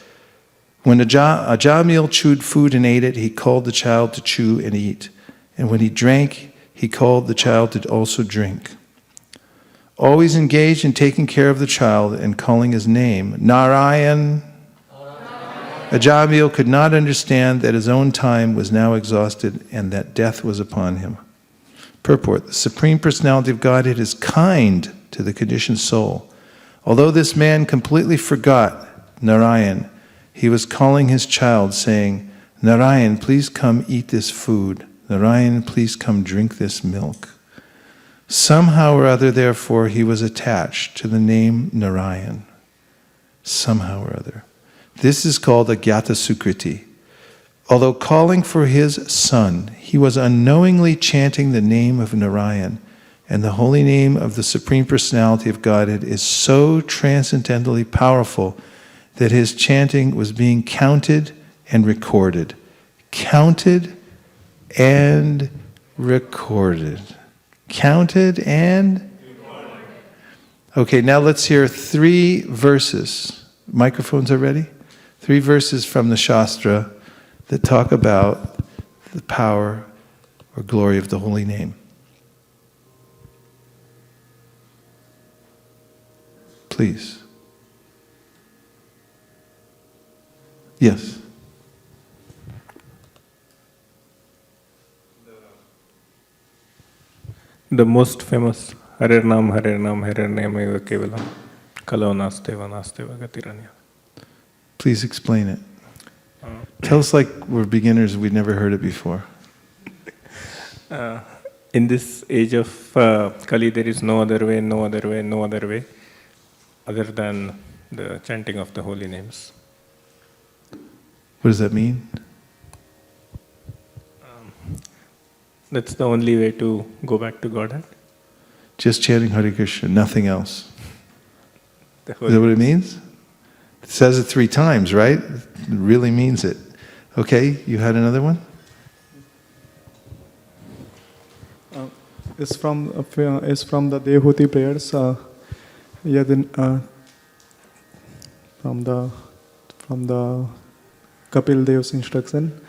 When Ajamil chewed food and ate it, he called the child to chew and eat. And when he drank, he called the child to also drink. Always engaged in taking care of the child and calling his name, Narayan. Ajamil could not understand that his own time was now exhausted and that death was upon him. Purport: the Supreme Personality of Godhead is kind to the conditioned soul. Although this man completely forgot Narayan, he was calling his child, saying, Narayan, please come eat this food. Narayan, please come drink this milk. Somehow or other, therefore, he was attached to the name Narayan. Somehow or other. This is called Agyata Sukriti. Although calling for his son, he was unknowingly chanting the name of Narayan, and the holy name of the Supreme Personality of Godhead is so transcendently powerful that his chanting was being counted and recorded. Counted and recorded. Counted and recorded. Okay, now let's hear 3 verses. Microphones are ready? 3 verses from the Shastra that talk about the power or glory of the holy name. Please. Yes. The most famous Hare Nam Eva Kevalam Kalo Nasteva Nasteva Gatiranya. Please explain it. Tell us like we're beginners, we've never heard it before. In this age of Kali, there is no other way other than the chanting of the holy names. What does that mean? That's the only way to go back to Godhead. Just chanting Hare Krishna, nothing else. The Is that what it means? It says it 3 times, right? It really means it. Okay, you had another one? It's from the Dehuti prayers. From the Kapil Dev's instruction.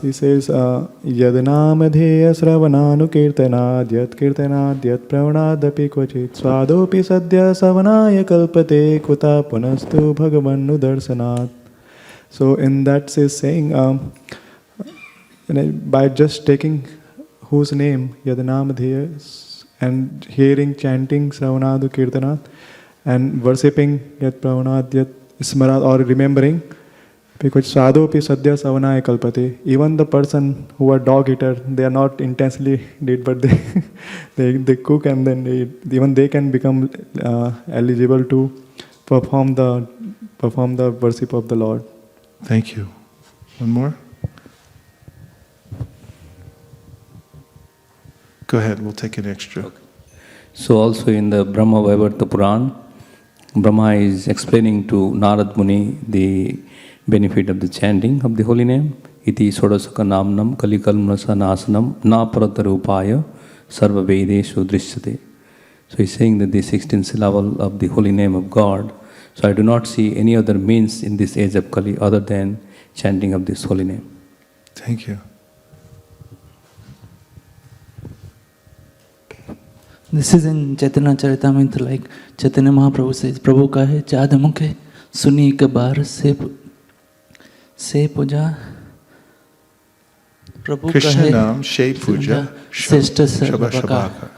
He says, Yadnamadheya sravananukirtanad yat kirtanad yat pravanadapi kvachit svadopi sadhya savanaya kalpate kuta punastu bhagavannu darsanat. So in that is saying, by just taking whose name, Yadnamadheya, and hearing, chanting, Sravanadu Kirtanat, and worshipping Yat Pravanad, Yat Smarat, or remembering, because Sadhopi Sadhya Savanaya Kalpate, even the person who are dog eater, they are not intensely did, but they cook and then even they can become eligible to perform the worship of the Lord. Thank you. One more? Go ahead, we'll take an extra. Okay. So also in the Brahma Vaivarta Puran, Brahma is explaining to Narad Muni the benefit of the chanting of the holy name. Iti sodasaka namnam kalikalmasa nasanam na paratarupaya sarva vedeshu drishyate. So he's saying that the 16th syllable of the holy name of God. So I do not see any other means in this age of Kali other than chanting of this holy name. Thank you. This is in Chaitanya Charitamrita, like Chaitanya Mahaprabhu says, Prabhu kahe chadamukhe suni ek baar se puja. Prabhu Krishna kahe Nam, She Puja, Seshta Shabaka. Sarvaka.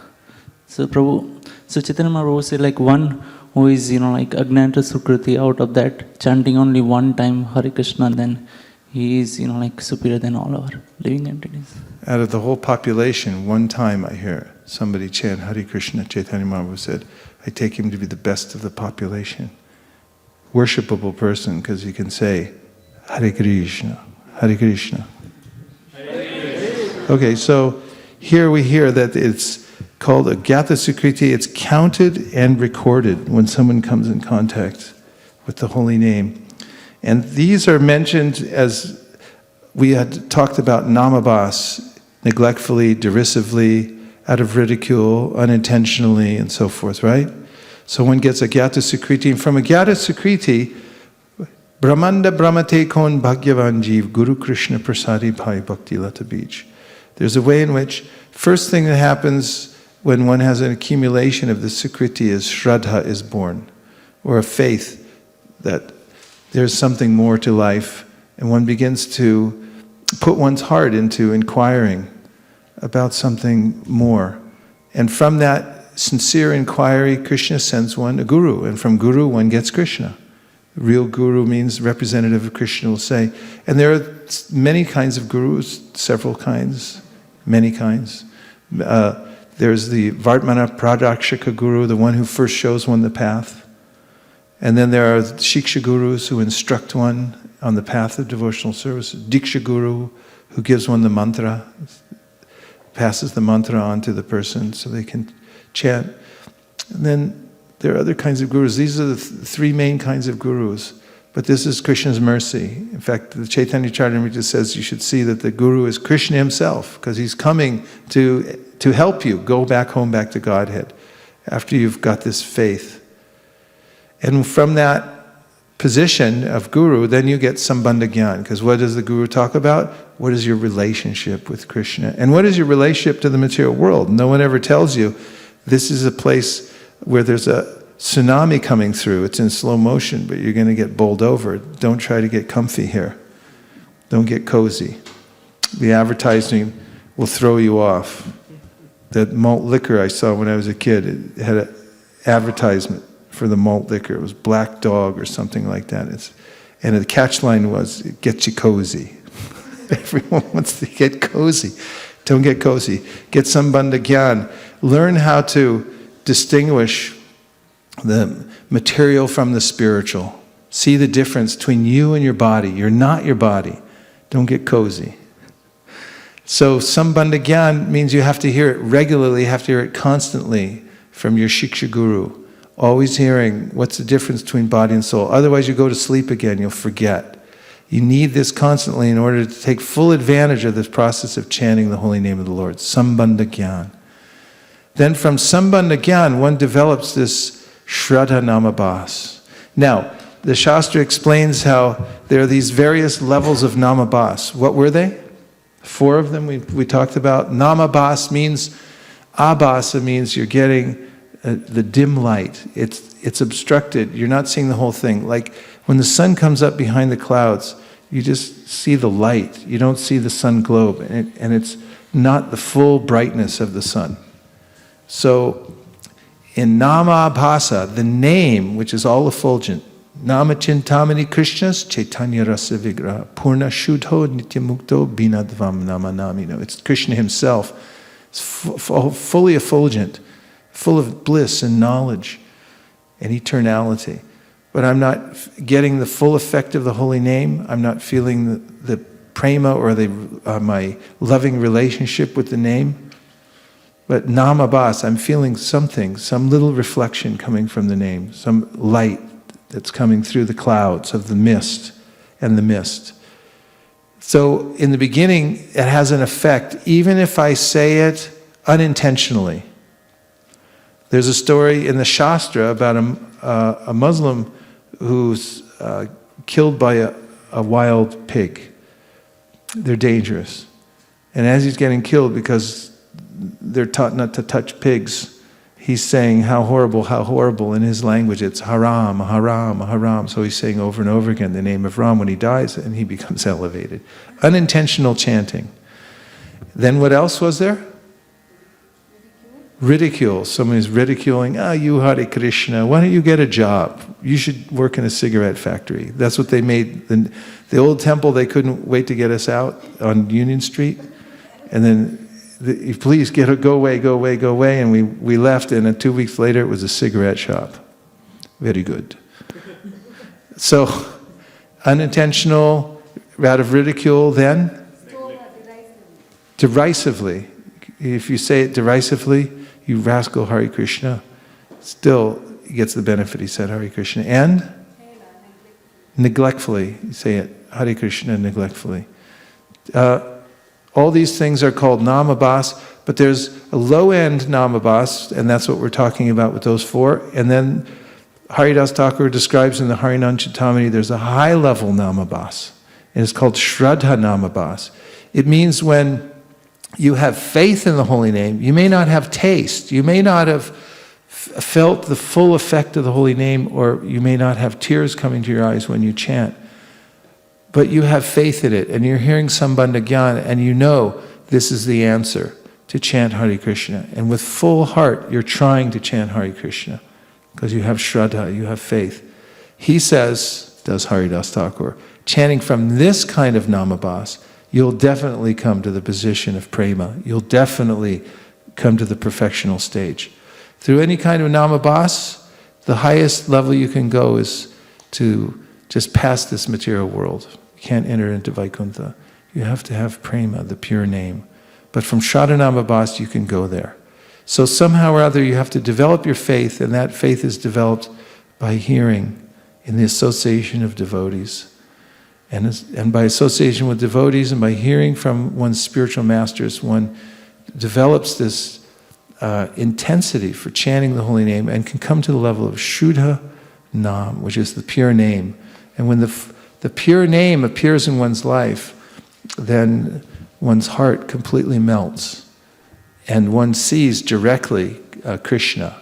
So Prabhu, so Chaitanya Mahaprabhu says, like one who is, like Agnata Sukriti, out of that, chanting only one time Hare Krishna, then he is, like superior than all our living entities. Out of the whole population, one time I hear somebody chant Hare Krishna, Chaitanya Mahaprabhu said, I take him to be the best of the population. Worshipable person, because he can say, Hare Krishna, Hare Krishna. Okay, so here we hear that it's called a Gatha Sukriti. It's counted and recorded when someone comes in contact with the holy name. And these are mentioned as we had talked about namabhas, neglectfully, derisively, out of ridicule, unintentionally, and so forth, right? So one gets a Gyata Sukriti, and from a Gyata Sukriti, Brahmanda Brahmate Kon Bhagyavan Jeev Guru Krishna Prasadi Bhai Bhakti Lata Beach. There's a way in which, first thing that happens when one has an accumulation of the Sukriti is Shraddha is born, or a faith that there's something more to life, and one begins to put one's heart into inquiring about something more. And from that sincere inquiry, Krishna sends one a guru, and from guru one gets Krishna. Real guru means representative of Krishna, will say. And there are many kinds of gurus, several kinds, many kinds. there's the Vartmana Pradakshika Guru, the one who first shows one the path. And then there are Shiksha Gurus who instruct one on the path of devotional service. Diksha Guru, who gives one the mantra, passes the mantra on to the person so they can chant. And then there are other kinds of gurus. These are the three main kinds of gurus. But this is Krishna's mercy. In fact, the Chaitanya Charitamrita says you should see that the guru is Krishna himself, because he's coming to help you go back home, back to Godhead, after you've got this faith. And from that position of guru, then you get Sambandha Gyan, because what does the guru talk about? What is your relationship with Krishna? And what is your relationship to the material world? No one ever tells you this is a place where there's a tsunami coming through. It's in slow motion, but you're going to get bowled over. Don't try to get comfy here. Don't get cozy. The advertising will throw you off. That malt liquor I saw when I was a kid, it had an advertisement for the malt liquor. It was Black Dog or something like that. And the catchline was, it gets you cozy. Everyone wants to get cozy. Don't get cozy. Get Sambandha Gyan. Learn how to distinguish the material from the spiritual. See the difference between you and your body. You're not your body. Don't get cozy. So Sambandha Gyan means you have to hear it regularly, you have to hear it constantly from your Shiksha Guru. Always hearing what's the difference between body and soul. Otherwise you go to sleep again, you'll forget. You need this constantly in order to take full advantage of this process of chanting the holy name of the Lord. Sambandha Gyan. Then from Sambandha Gyan, one develops this Shraddha Namabhas. Now, the Shastra explains how there are these various levels of Namabhas. What were they? 4 of them we talked about. Namabhas means, Abhasa means you're getting the dim light. It's obstructed. You're not seeing the whole thing. Like when the sun comes up behind the clouds, you just see the light. You don't see the sun globe. And it's not the full brightness of the sun. So in Nama Abhasa, the name, which is all effulgent, Nama Chintamani Krishna's Chaitanya Rasa Vigraha Purna Shuddho Nityamukto Binadvam Nama Namino. It's Krishna himself. It's fully effulgent, full of bliss and knowledge and eternality. But I'm not getting the full effect of the holy name. I'm not feeling the prema or my loving relationship with the name. But Namabhas, I'm feeling something, some little reflection coming from the name, some light that's coming through the clouds of the mist and the mist. So in the beginning, it has an effect, even if I say it unintentionally. There's a story in the Shastra about a Muslim who's killed by a wild pig. They're dangerous. And as he's getting killed, because they're taught not to touch pigs, he's saying, how horrible, in his language, it's haram, haram, haram. So he's saying over and over again the name of Ram when he dies, and he becomes elevated. Unintentional chanting. Then what else was there? Ridicule. Someone is ridiculing, you Hare Krishna, why don't you get a job? You should work in a cigarette factory. That's what they made. The old temple, they couldn't wait to get us out on Union Street. And then, please go away. And we left, and 2 weeks later it was a cigarette shop. Very good. So, unintentional, out of ridicule, then? Derisively. If you say it derisively, you rascal Hare Krishna, still he gets the benefit, he said Hare Krishna. And? Neglectfully. You say it, Hare Krishna, neglectfully. All these things are called Namabhas, but there's a low-end Namabhas, and that's what we're talking about with those 4. And then Haridas Thakur describes in the Harinam Chintamani, there's a high-level Namabhas, and it's called Shraddha Namabhas. It means when you have faith in the holy name, you may not have taste, you may not have felt the full effect of the holy name, or you may not have tears coming to your eyes when you chant. But you have faith in it, and you're hearing Sambandha Gyan, and you know this is the answer to chant Hare Krishna. And with full heart, you're trying to chant Hare Krishna, because you have Shraddha, you have faith. He says, does Haridas Thakur, chanting from this kind of Namabhas, you'll definitely come to the position of prema. You'll definitely come to the perfectional stage. Through any kind of namabhas, the highest level you can go is to just pass this material world. You can't enter into Vaikuntha. You have to have prema, the pure name. But from Shraddhanamabhas, you can go there. So somehow or other you have to develop your faith, and that faith is developed by hearing in the association of devotees. And by association with devotees and by hearing from one's spiritual masters, one develops this intensity for chanting the holy name and can come to the level of Shuddha Nam, which is the pure name. And when the pure name appears in one's life, then one's heart completely melts. And one sees directly Krishna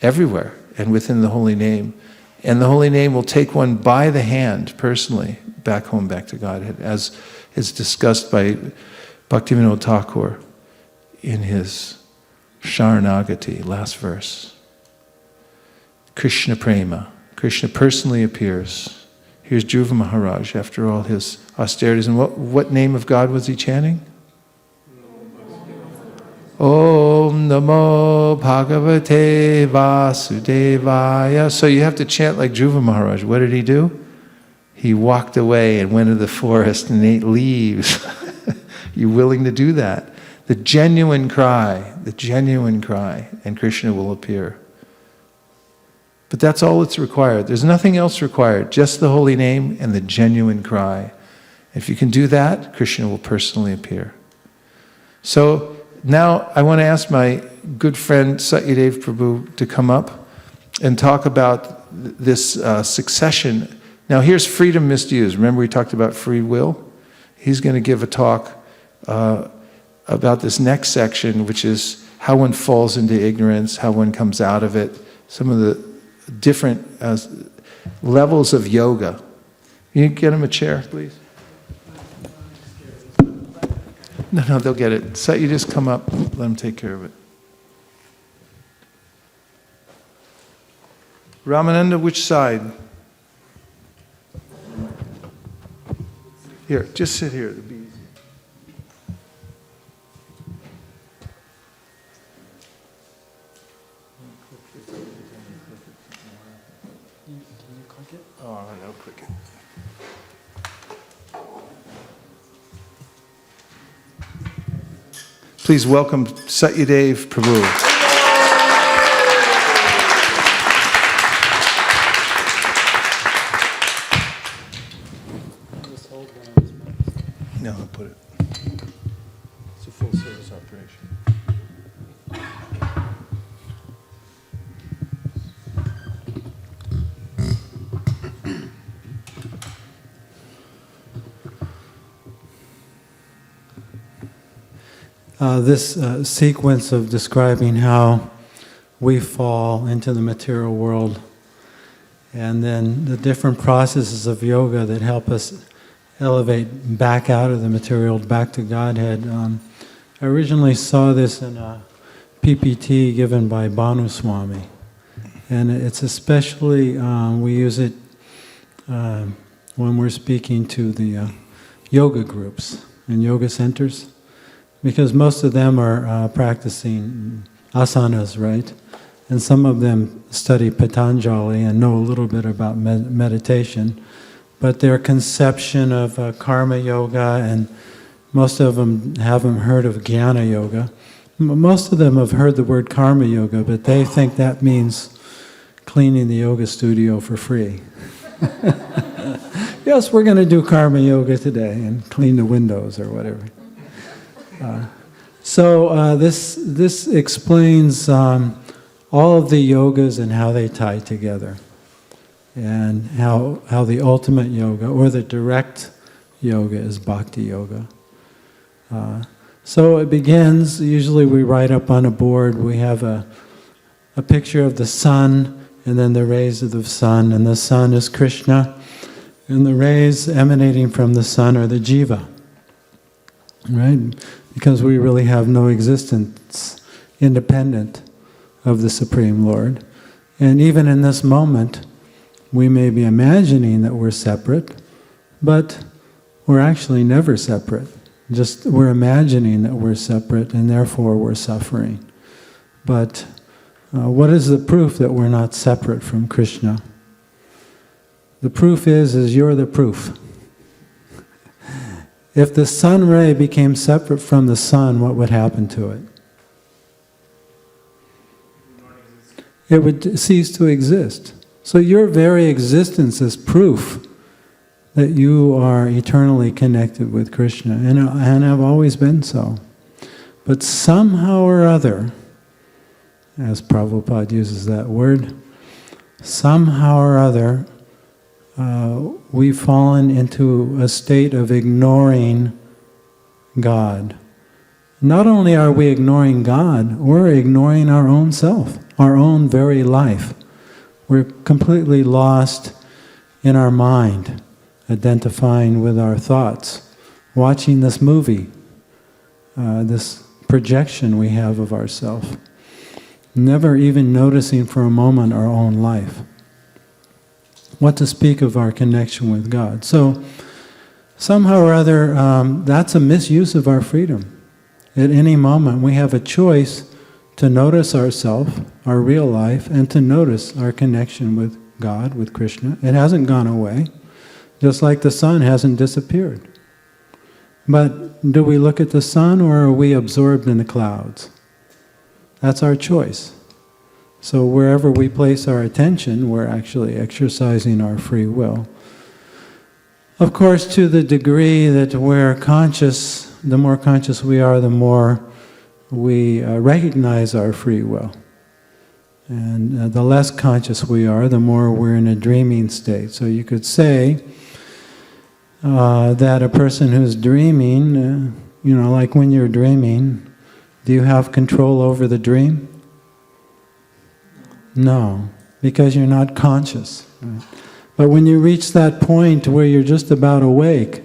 everywhere and within the holy name. And the holy name will take one by the hand personally back home, back to Godhead, as is discussed by Bhaktivinoda Thakur in his Sharanagati, last verse. Krishna Prema. Krishna personally appears. Here's Dhruva Maharaj after all his austerities. And what name of God was he chanting? Om Namo Bhagavate Vasudevaya. So you have to chant like Dhruva Maharaj. What did he do? He walked away and went into the forest and ate leaves. You willing to do that? The genuine cry, and Krishna will appear. But that's all that's required. There's nothing else required, just the holy name and the genuine cry. If you can do that, Krishna will personally appear. So now I want to ask my good friend Satyadev Prabhu to come up and talk about this succession. Now here's freedom misused. Remember we talked about free will? He's going to give a talk about this next section, which is how one falls into ignorance, how one comes out of it, some of the different levels of yoga. Can you get him a chair, please? No, they'll get it. So you just come up, let them take care of it. Ramananda, which side? Here, just sit here. It'll be easy. Oh, no, click it. Please welcome Satyadev Prabhu. No, I'll put it. It's a full service operation. This sequence of describing how we fall into the material world, and then the different processes of yoga that help us elevate back out of the material, back to Godhead. I originally saw this in a PPT given by Bhanu Swami, and it's especially, we use it when we're speaking to the yoga groups and yoga centers, because most of them are practicing asanas, right? And some of them study Patanjali and know a little bit about meditation, but their conception of karma yoga, and most of them haven't heard of jnana yoga. Most of them have heard the word karma yoga, but they think that means cleaning the yoga studio for free. Yes, we're going to do karma yoga today and clean the windows or whatever. So this explains all of the yogas and how they tie together, and how the ultimate yoga, or the direct yoga, is bhakti yoga. So it begins, usually we write up on a board, we have a picture of the sun, and then the rays of the sun, and the sun is Krishna, and the rays emanating from the sun are the jiva, right? Because we really have no existence independent of the Supreme Lord. And even in this moment, we may be imagining that we're separate, but we're actually never separate, Just we're imagining that we're separate and therefore we're suffering. But what is the proof that we're not separate from Krishna? The proof is you're the proof. If the sun ray became separate from the sun, what would happen to it? It would cease to exist. So your very existence is proof that you are eternally connected with Krishna, and have always been so. But somehow or other, as Prabhupada uses that word, somehow or other, we've fallen into a state of ignoring God. Not only are we ignoring God, we're ignoring our own self, our own very life. We're completely lost in our mind, identifying with our thoughts, watching this movie, this projection we have of ourselves, never even noticing for a moment our own life. What to speak of our connection with God? So, somehow or other, that's a misuse of our freedom. At any moment, we have a choice to notice ourselves, our real life, and to notice our connection with God, with Krishna. It hasn't gone away, just like the sun hasn't disappeared. But do we look at the sun, or are we absorbed in the clouds? That's our choice. So wherever we place our attention, we're actually exercising our free will. Of course, to the degree that we're conscious, the more conscious we are, the more we recognize our free will. And the less conscious we are, the more we're in a dreaming state. So you could say that a person who's dreaming, like when you're dreaming, do you have control over the dream? No, because you're not conscious. Right? But when you reach that point where you're just about awake,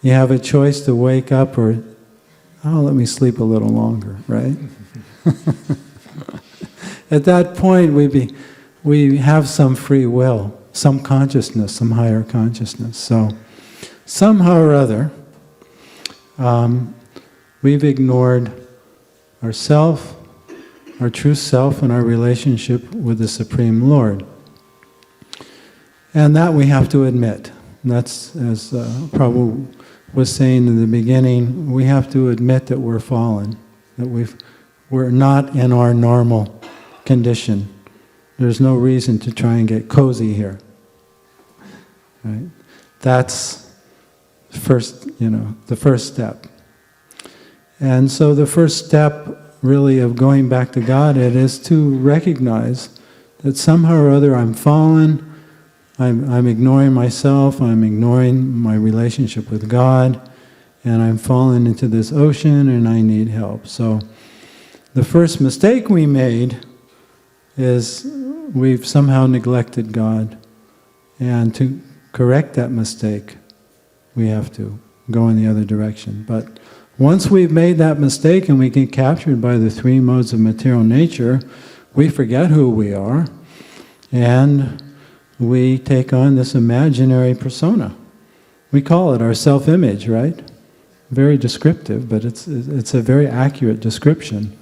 you have a choice to wake up or, let me sleep a little longer, right? At that point, we have some free will, some consciousness, some higher consciousness. So, somehow or other, we've ignored ourself, our true self, and our relationship with the Supreme Lord. And that we have to admit. That's, as Prabhu was saying in the beginning, we have to admit that we're fallen, that we're not in our normal condition. There's no reason to try and get cozy here. Right? That's first, the first step. And so the first step really of going back to God, it is to recognize that somehow or other I'm fallen, I'm ignoring myself, I'm ignoring my relationship with God, and I'm fallen into this ocean and I need help. So the first mistake we made is we've somehow neglected God. And to correct that mistake, we have to go in the other direction. But once we've made that mistake and we get captured by the three modes of material nature, we forget who we are, and we take on this imaginary persona. We call it our self-image, right? Very descriptive, but it's a very accurate description.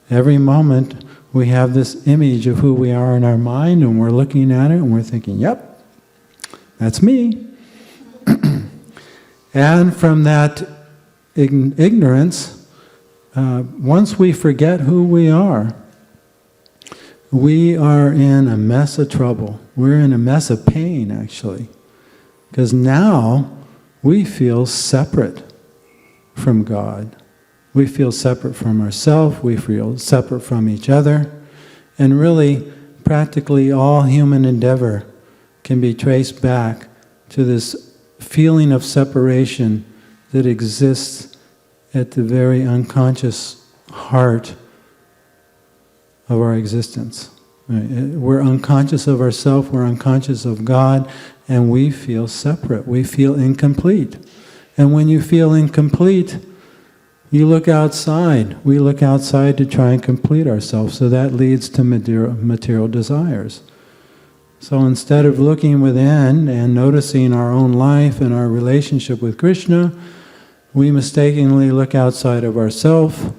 Every moment we have this image of who we are in our mind, and we're looking at it and we're thinking, yep, that's me. And from that ignorance, once we forget who we are in a mess of trouble. We're in a mess of pain, actually. Because now we feel separate from God. We feel separate from ourselves, we feel separate from each other, and really, practically all human endeavor can be traced back to this feeling of separation that exists at the very unconscious heart of our existence. We're unconscious of ourselves, we're unconscious of God, and we feel separate, we feel incomplete. And when you feel incomplete, you look outside. We look outside to try and complete ourselves, so that leads to material desires. So instead of looking within and noticing our own life and our relationship with Krishna, we mistakenly look outside of ourselves,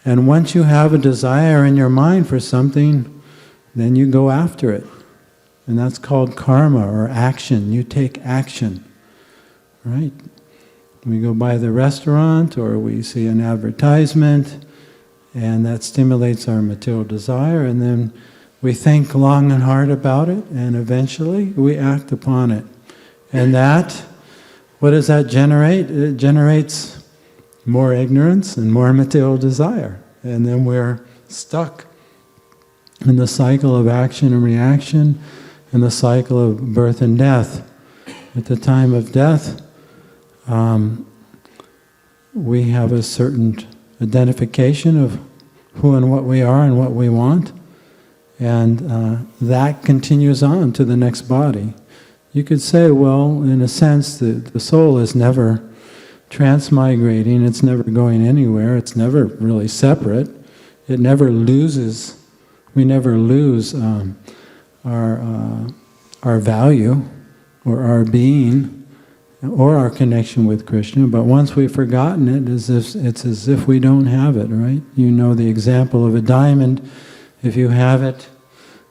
and once you have a desire in your mind for something, then you go after it. And that's called karma, or action. You take action, right? We go by the restaurant, or we see an advertisement, and that stimulates our material desire, and then we think long and hard about it, and eventually we act upon it. And that, what does that generate? It generates more ignorance and more material desire. And then we're stuck in the cycle of action and reaction, and the cycle of birth and death. At the time of death, we have a certain identification of who and what we are and what we want, and that continues on to the next body. You could say, well, in a sense, the soul is never transmigrating, it's never going anywhere, it's never really separate, it never loses, we never lose our value or our being or our connection with Krishna, but once we've forgotten it, it's as if we don't have it, right? You know the example of a diamond. If you have it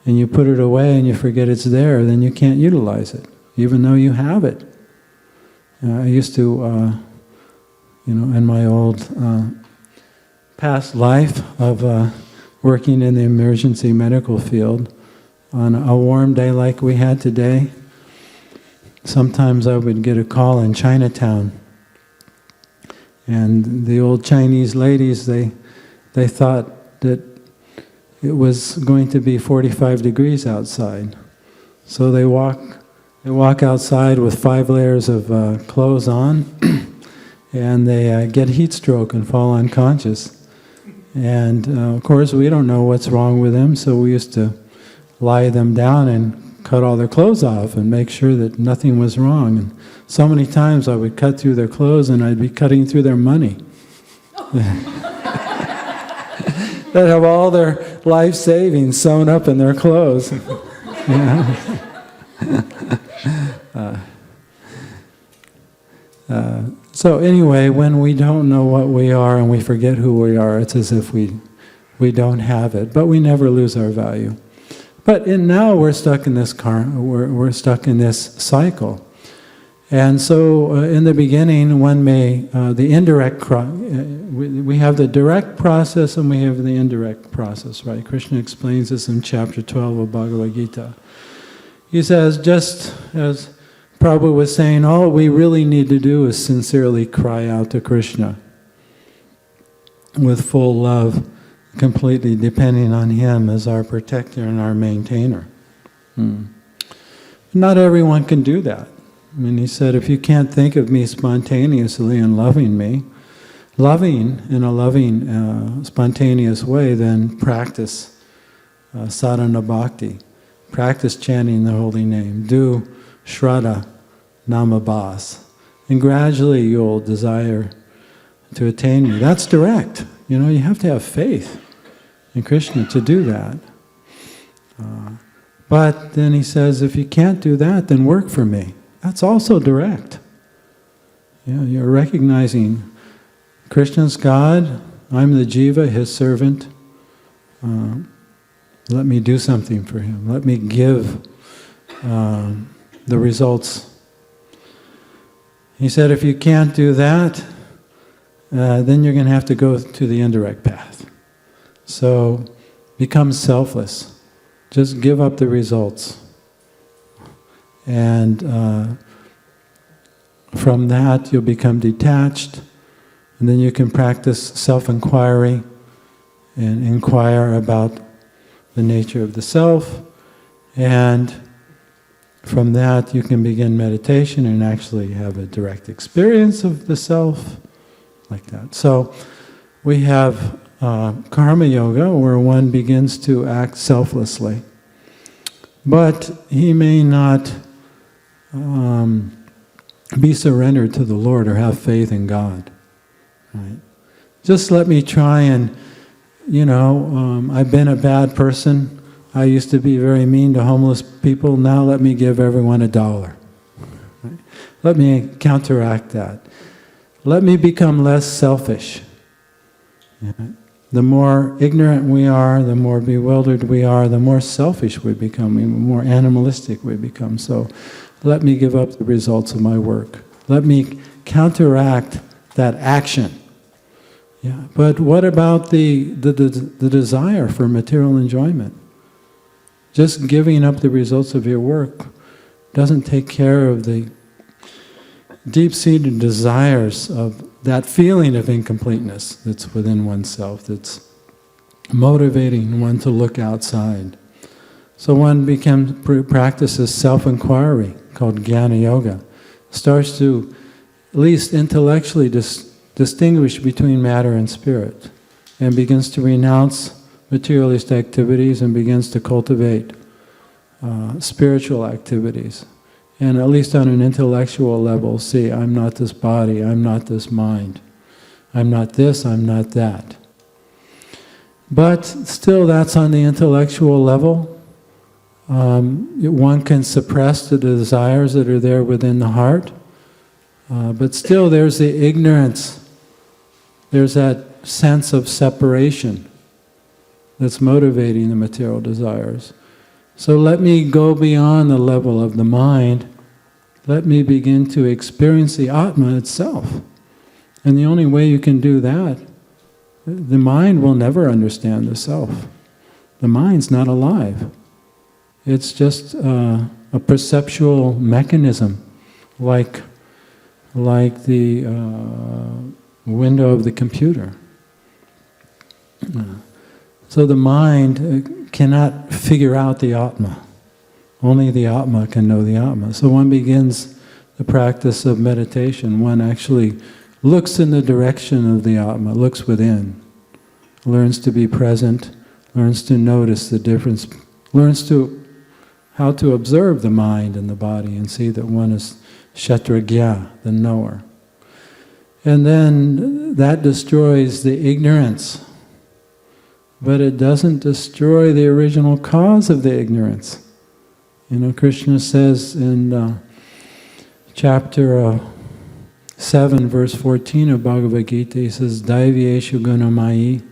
and you put it away and you forget it's there, then you can't utilize it, even though you have it. I used to, in my old past life of working in the emergency medical field, on a warm day like we had today, sometimes I would get a call in Chinatown, and the old Chinese ladies, they thought that it was going to be 45 degrees outside. So they walk outside with 5 layers of clothes on, and they get heat stroke and fall unconscious. And of course we don't know what's wrong with them, so we used to lie them down and cut all their clothes off and make sure that nothing was wrong. And so many times I would cut through their clothes and I'd be cutting through their money. They'd have all their life savings sewn up in their clothes. So anyway, when we don't know what we are and we forget who we are, it's as if we don't have it, but we never lose our value. But now we're stuck in this we're stuck in this cycle. And so in the beginning, one may, the indirect, we have the direct process and we have the indirect process, right? Krishna explains this in chapter 12 of Bhagavad Gita. He says, just as Prabhu was saying, all we really need to do is sincerely cry out to Krishna with full love, completely depending on Him as our protector and our maintainer. Not everyone can do that. I mean, he said, if you can't think of me spontaneously and loving me, loving in a loving, spontaneous way, then practice sadhana bhakti. Practice chanting the holy name. Do shraddha namabhas. And gradually you'll desire to attain me. That's direct. You know, you have to have faith in Krishna to do that. But then he says, if you can't do that, then work for me. That's also direct. Yeah, you're recognizing Krishna's God, I'm the jiva, His servant. Let me do something for Him. Let me give the results. He said, if you can't do that, then you're going to have to go to the indirect path. So, become selfless. Just give up the results. And from that, you'll become detached, and then you can practice self-inquiry and inquire about the nature of the self, and from that you can begin meditation and actually have a direct experience of the self, like that. So we have karma yoga, where one begins to act selflessly, but he may not be surrendered to the Lord or have faith in God. Right? Just let me try and, I've been a bad person. I used to be very mean to homeless people. Now let me give everyone $1. Right? Let me counteract that. let me become less selfish. Yeah. The more ignorant we are, the more bewildered we are, the more selfish we become, the more animalistic we become. So let me give up the results of my work. Let me counteract that action. Yeah. But what about the desire for material enjoyment? Just giving up the results of your work doesn't take care of the deep-seated desires of that feeling of incompleteness that's within oneself, that's motivating one to look outside. So one practices self-inquiry, called Jnana Yoga, starts to at least intellectually distinguish between matter and spirit, and begins to renounce materialist activities and begins to cultivate spiritual activities. And at least on an intellectual level, see, I'm not this body, I'm not this mind. I'm not this, I'm not that. But still, that's on the intellectual level. One can suppress the desires that are there within the heart. But still, there's the ignorance. There's that sense of separation that's motivating the material desires. So let me go beyond the level of the mind. Let me begin to experience the Atma itself. And the only way you can do that, the mind will never understand the self. The mind's not alive. It's just a perceptual mechanism, like the window of the computer. So the mind cannot figure out the Atma. Only the Atma can know the Atma. So one begins the practice of meditation. One actually looks in the direction of the Atma, looks within, learns to be present, learns to notice the difference, learns how to observe the mind and the body and see that one is Kshetragya, the knower. And then that destroys the ignorance. But it doesn't destroy the original cause of the ignorance. You know, Krishna says in chapter 7, verse 14 of Bhagavad Gita, he says, Daivyeshu gunamayi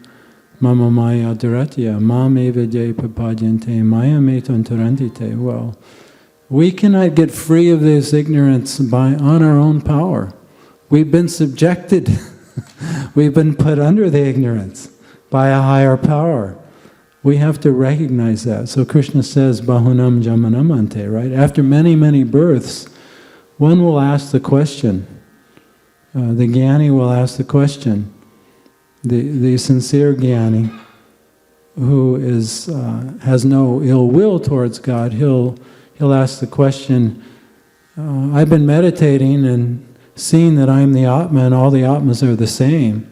mama maya dharatya mame vidye papadyante maya metantarantite. Well, we cannot get free of this ignorance on our own power. We've been subjected, we've been put under the ignorance by a higher power. We have to recognize that. So Krishna says, Bahunam jamanamante, right? After many, many births, one will ask the question, the Jnani will ask the question, the sincere Jnani, who has no ill will towards God, he'll ask the question, I've been meditating and seeing that I'm the Atma and all the Atmas are the same,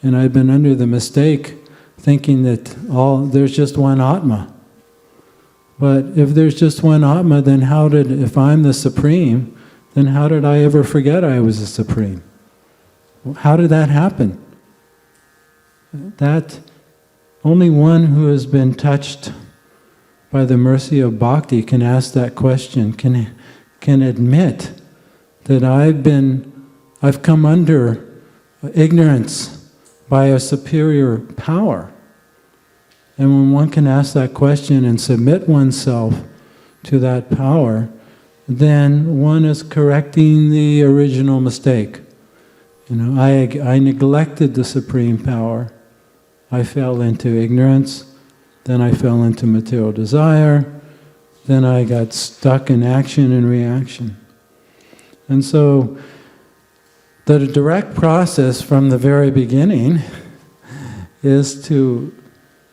and I've been under the mistake thinking that there's just one Atma. But if there's just one Atma, then if I'm the Supreme, then how did I ever forget I was the Supreme? How did that happen? That only one who has been touched by the mercy of bhakti can ask that question, can admit that I've come under ignorance by a superior power. And when one can ask that question and submit oneself to that power, then one is correcting the original mistake. You know, I neglected the supreme power. I fell into ignorance, then I fell into material desire, then I got stuck in action and reaction. And so the direct process from the very beginning is to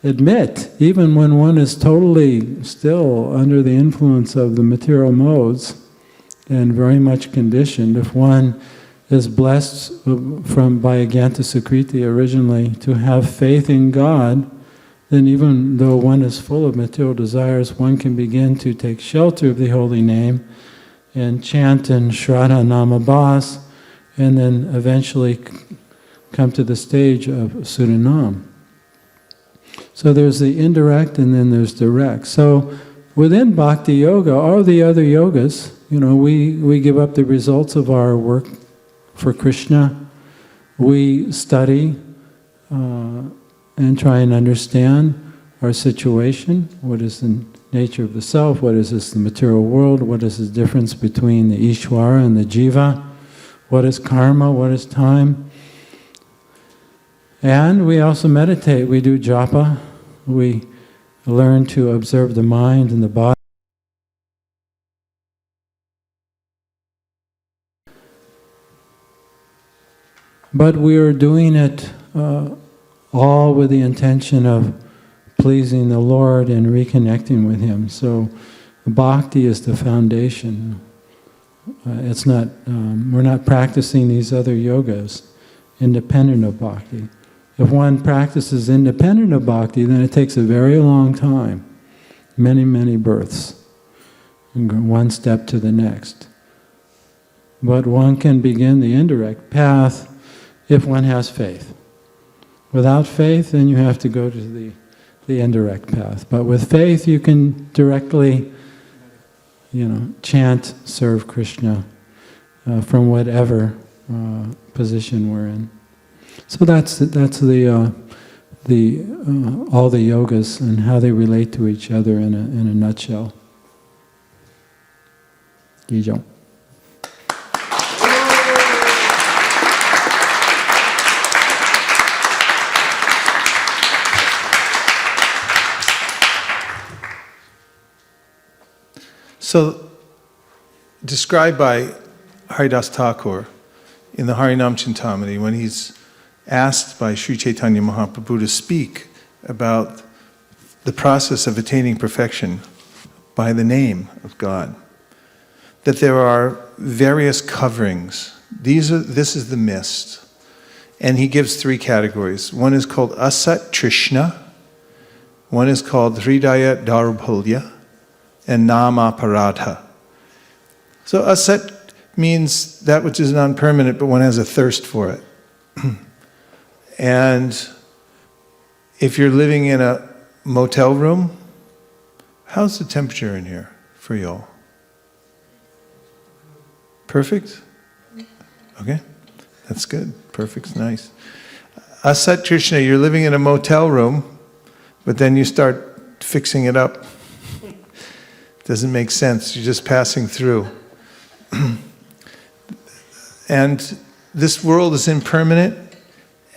admit, even when one is totally still under the influence of the material modes and very much conditioned, if one is blessed by Agyanta Sukriti originally to have faith in God, then even though one is full of material desires, one can begin to take shelter of the holy name and chant in Shraddha Namabhas, and then eventually come to the stage of Surinam. So there's the indirect and then there's direct. So within Bhakti Yoga, all the other yogas, you know, we give up the results of our work for Krishna, we study and try and understand our situation. What is the nature of the self? What is this, the material world? What is the difference between the Ishvara and the Jiva? What is karma? What is time? And we also meditate. We do japa. We learn to observe the mind and the body. But we are doing it all with the intention of pleasing the Lord and reconnecting with Him. So bhakti is the foundation. It's not, we're not practicing these other yogas independent of bhakti. If one practices independent of bhakti, then it takes a very long time, many, many births, and go one step to the next. But one can begin the indirect path if one has faith. Without faith, then you have to go to the indirect path. But with faith, you can directly, chant, serve Krishna from whatever position we're in. So that's the all the yogas and how they relate to each other in a nutshell. Gijong. So, described by Haridas Thakur in the Harinam Chintamani, when he's asked by Sri Chaitanya Mahaprabhu to speak about the process of attaining perfection by the name of God, that there are various coverings. This is the mist. And he gives three categories. One is called Asat Trishna, one is called Hridaya Darbhalya, and Namaparadha. So asat means that which is non-permanent, but one has a thirst for it. And if you're living in a motel room, how's the temperature in here for y'all? Perfect? Okay, that's good. Perfect's nice. Asat Krishna, you're living in a motel room, but then you start fixing it up. Doesn't make sense. You're just passing through. And this world is impermanent.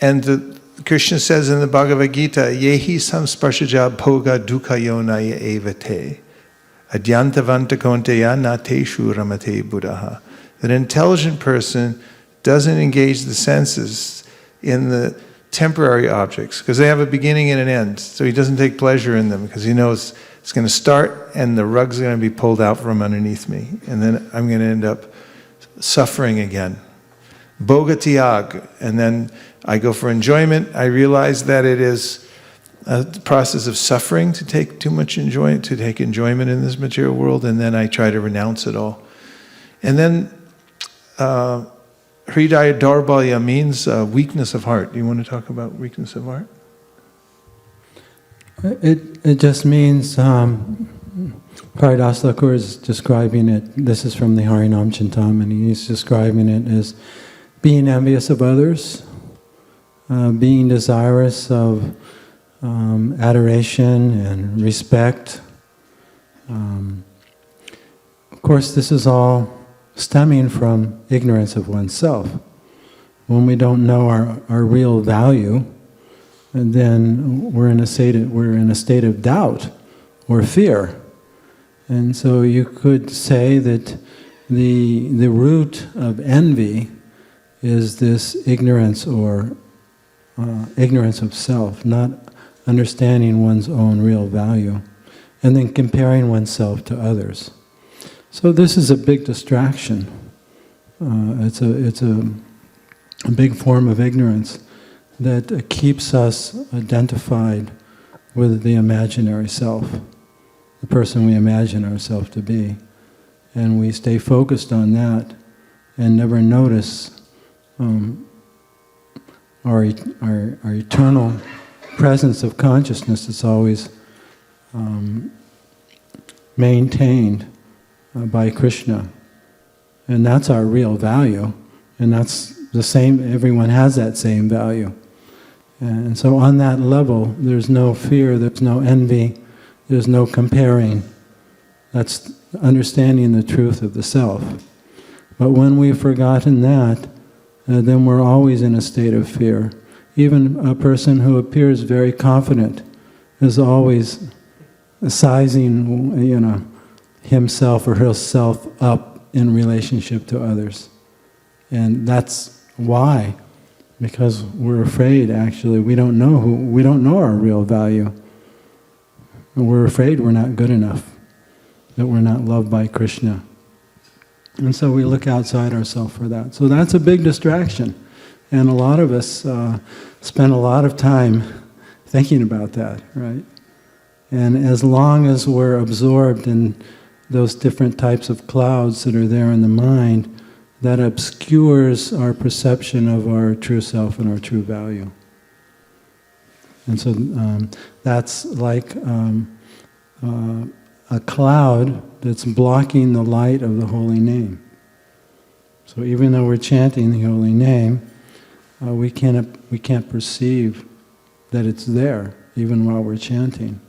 And Krishna says in the Bhagavad Gita, Yehi samsparshaja bhoga dukkha yonaya evate adyantavanta konteya nateshu ramate buddhaha. An intelligent person doesn't engage the senses in the temporary objects because they have a beginning and an end. So he doesn't take pleasure in them because he knows it's going to start and the rug's going to be pulled out from underneath me. And then I'm going to end up suffering again. Bhoga tyag. And then I go for enjoyment. I realize that it is a process of suffering to take too much enjoyment, to take enjoyment in this material world. And then I try to renounce it all. And then Hridaya Darbhalya means weakness of heart. Do you want to talk about weakness of heart? It just means, Haridas Thakur is describing it, this is from the Harinam Chintamani, he's describing it as being envious of others, being desirous of adoration and respect. Of course, this is all stemming from ignorance of oneself. When we don't know our real value, and then we're in a state of doubt or fear. And so you could say that the root of envy is this ignorance or ignorance of self, not understanding one's own real value, and then comparing oneself to others. So this is a big distraction. It's a big form of ignorance that keeps us identified with the imaginary self, the person we imagine ourselves to be. And we stay focused on that and never notice our eternal presence of consciousness is always maintained by Krishna. And that's our real value, and that's the same, everyone has that same value. And so on that level, there's no fear, there's no envy, there's no comparing. That's understanding the truth of the self. But when we've forgotten that, then we're always in a state of fear. Even a person who appears very confident is always sizing, himself or herself up in relationship to others. And that's why. Because we're afraid, actually, we don't know our real value. And we're afraid we're not good enough, that we're not loved by Krishna. And so we look outside ourselves for that. So that's a big distraction. And a lot of us spend a lot of time thinking about that, right? And as long as we're absorbed in those different types of clouds that are there in the mind, that obscures our perception of our true self and our true value. And so that's like a cloud that's blocking the light of the holy name. So even though we're chanting the holy name, we can't perceive that it's there, even while we're chanting.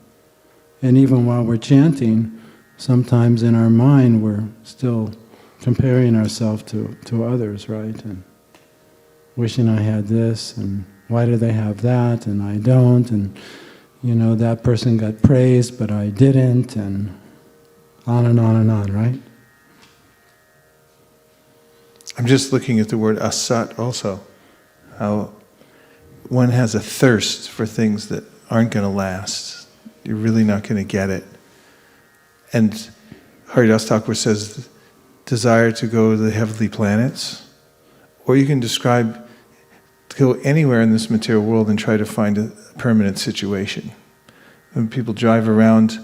And even while we're chanting, sometimes in our mind we're still comparing ourselves to others, right? And wishing I had this, and why do they have that, and I don't, and that person got praised, but I didn't, and on and on and on, right? I'm just looking at the word asat also, how one has a thirst for things that aren't going to last. You're really not going to get it. And Haridas Thakur says, desire to go to the heavenly planets, or you can describe to go anywhere in this material world and try to find a permanent situation. When people drive around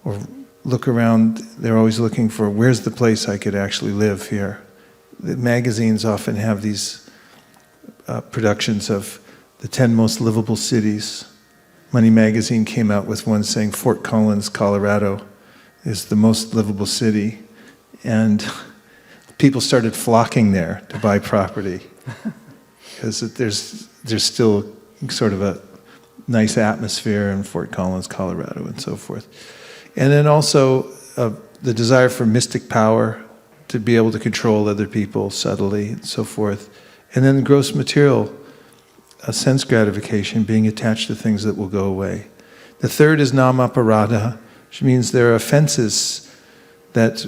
or look around, they're always looking for, where's the place I could actually live here? The magazines often have these productions of the 10 most livable cities. Money Magazine came out with one saying Fort Collins, Colorado is the most livable city. And people started flocking there to buy property because there's still sort of a nice atmosphere in Fort Collins, Colorado, and so forth. And then also the desire for mystic power, to be able to control other people subtly, and so forth. And then gross material, sense gratification, being attached to things that will go away. The third is namaparada, which means there are offenses that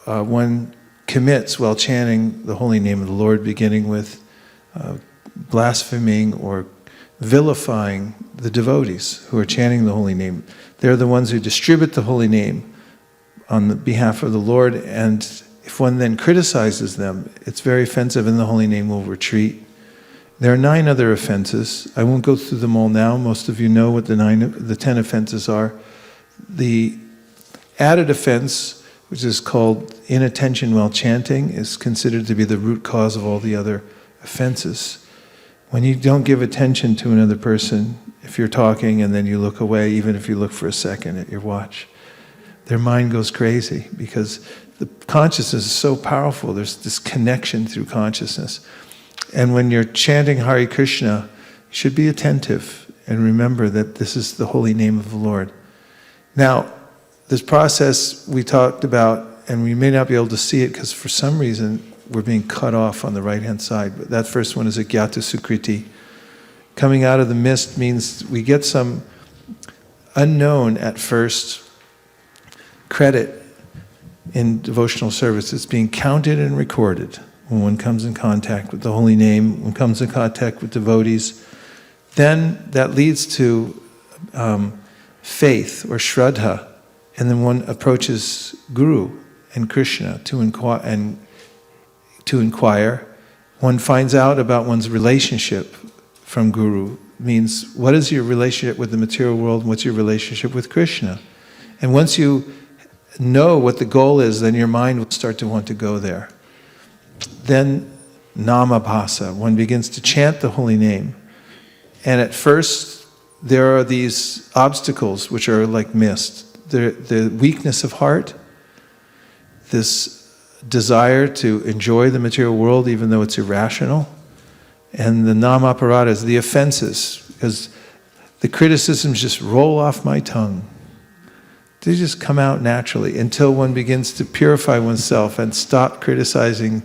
one commits while chanting the holy name of the Lord, beginning with blaspheming or vilifying the devotees who are chanting the holy name. They're the ones who distribute the holy name on the behalf of the Lord, and if one then criticizes them, it's very offensive and the holy name will retreat. There are 9 other offenses. I won't go through them all now. Most of you know what the 10 offenses are. The added offense, which is called inattention while chanting, is considered to be the root cause of all the other offenses. When you don't give attention to another person, if you're talking and then you look away, even if you look for a second at your watch, their mind goes crazy because the consciousness is so powerful. There's this connection through consciousness. And when you're chanting Hare Krishna, you should be attentive and remember that this is the holy name of the Lord. Now, this process we talked about, and we may not be able to see it because for some reason we're being cut off on the right-hand side. But that first one is a Gyata Sukriti. Coming out of the mist means we get some unknown at first credit in devotional service. It's being counted and recorded when one comes in contact with the holy name, one comes in contact with devotees. Then that leads to faith or shraddha, and then one approaches Guru and Krishna to inquire. One finds out about one's relationship from Guru. It means, what is your relationship with the material world and what's your relationship with Krishna? And once you know what the goal is, then your mind will start to want to go there. Then namabhasa, one begins to chant the holy name. And at first, there are these obstacles which are like mist. The weakness of heart, this desire to enjoy the material world even though it's irrational, And the nam-aparadas, the offenses, because the criticisms just roll off my tongue. They just come out naturally until one begins to purify oneself and stop criticizing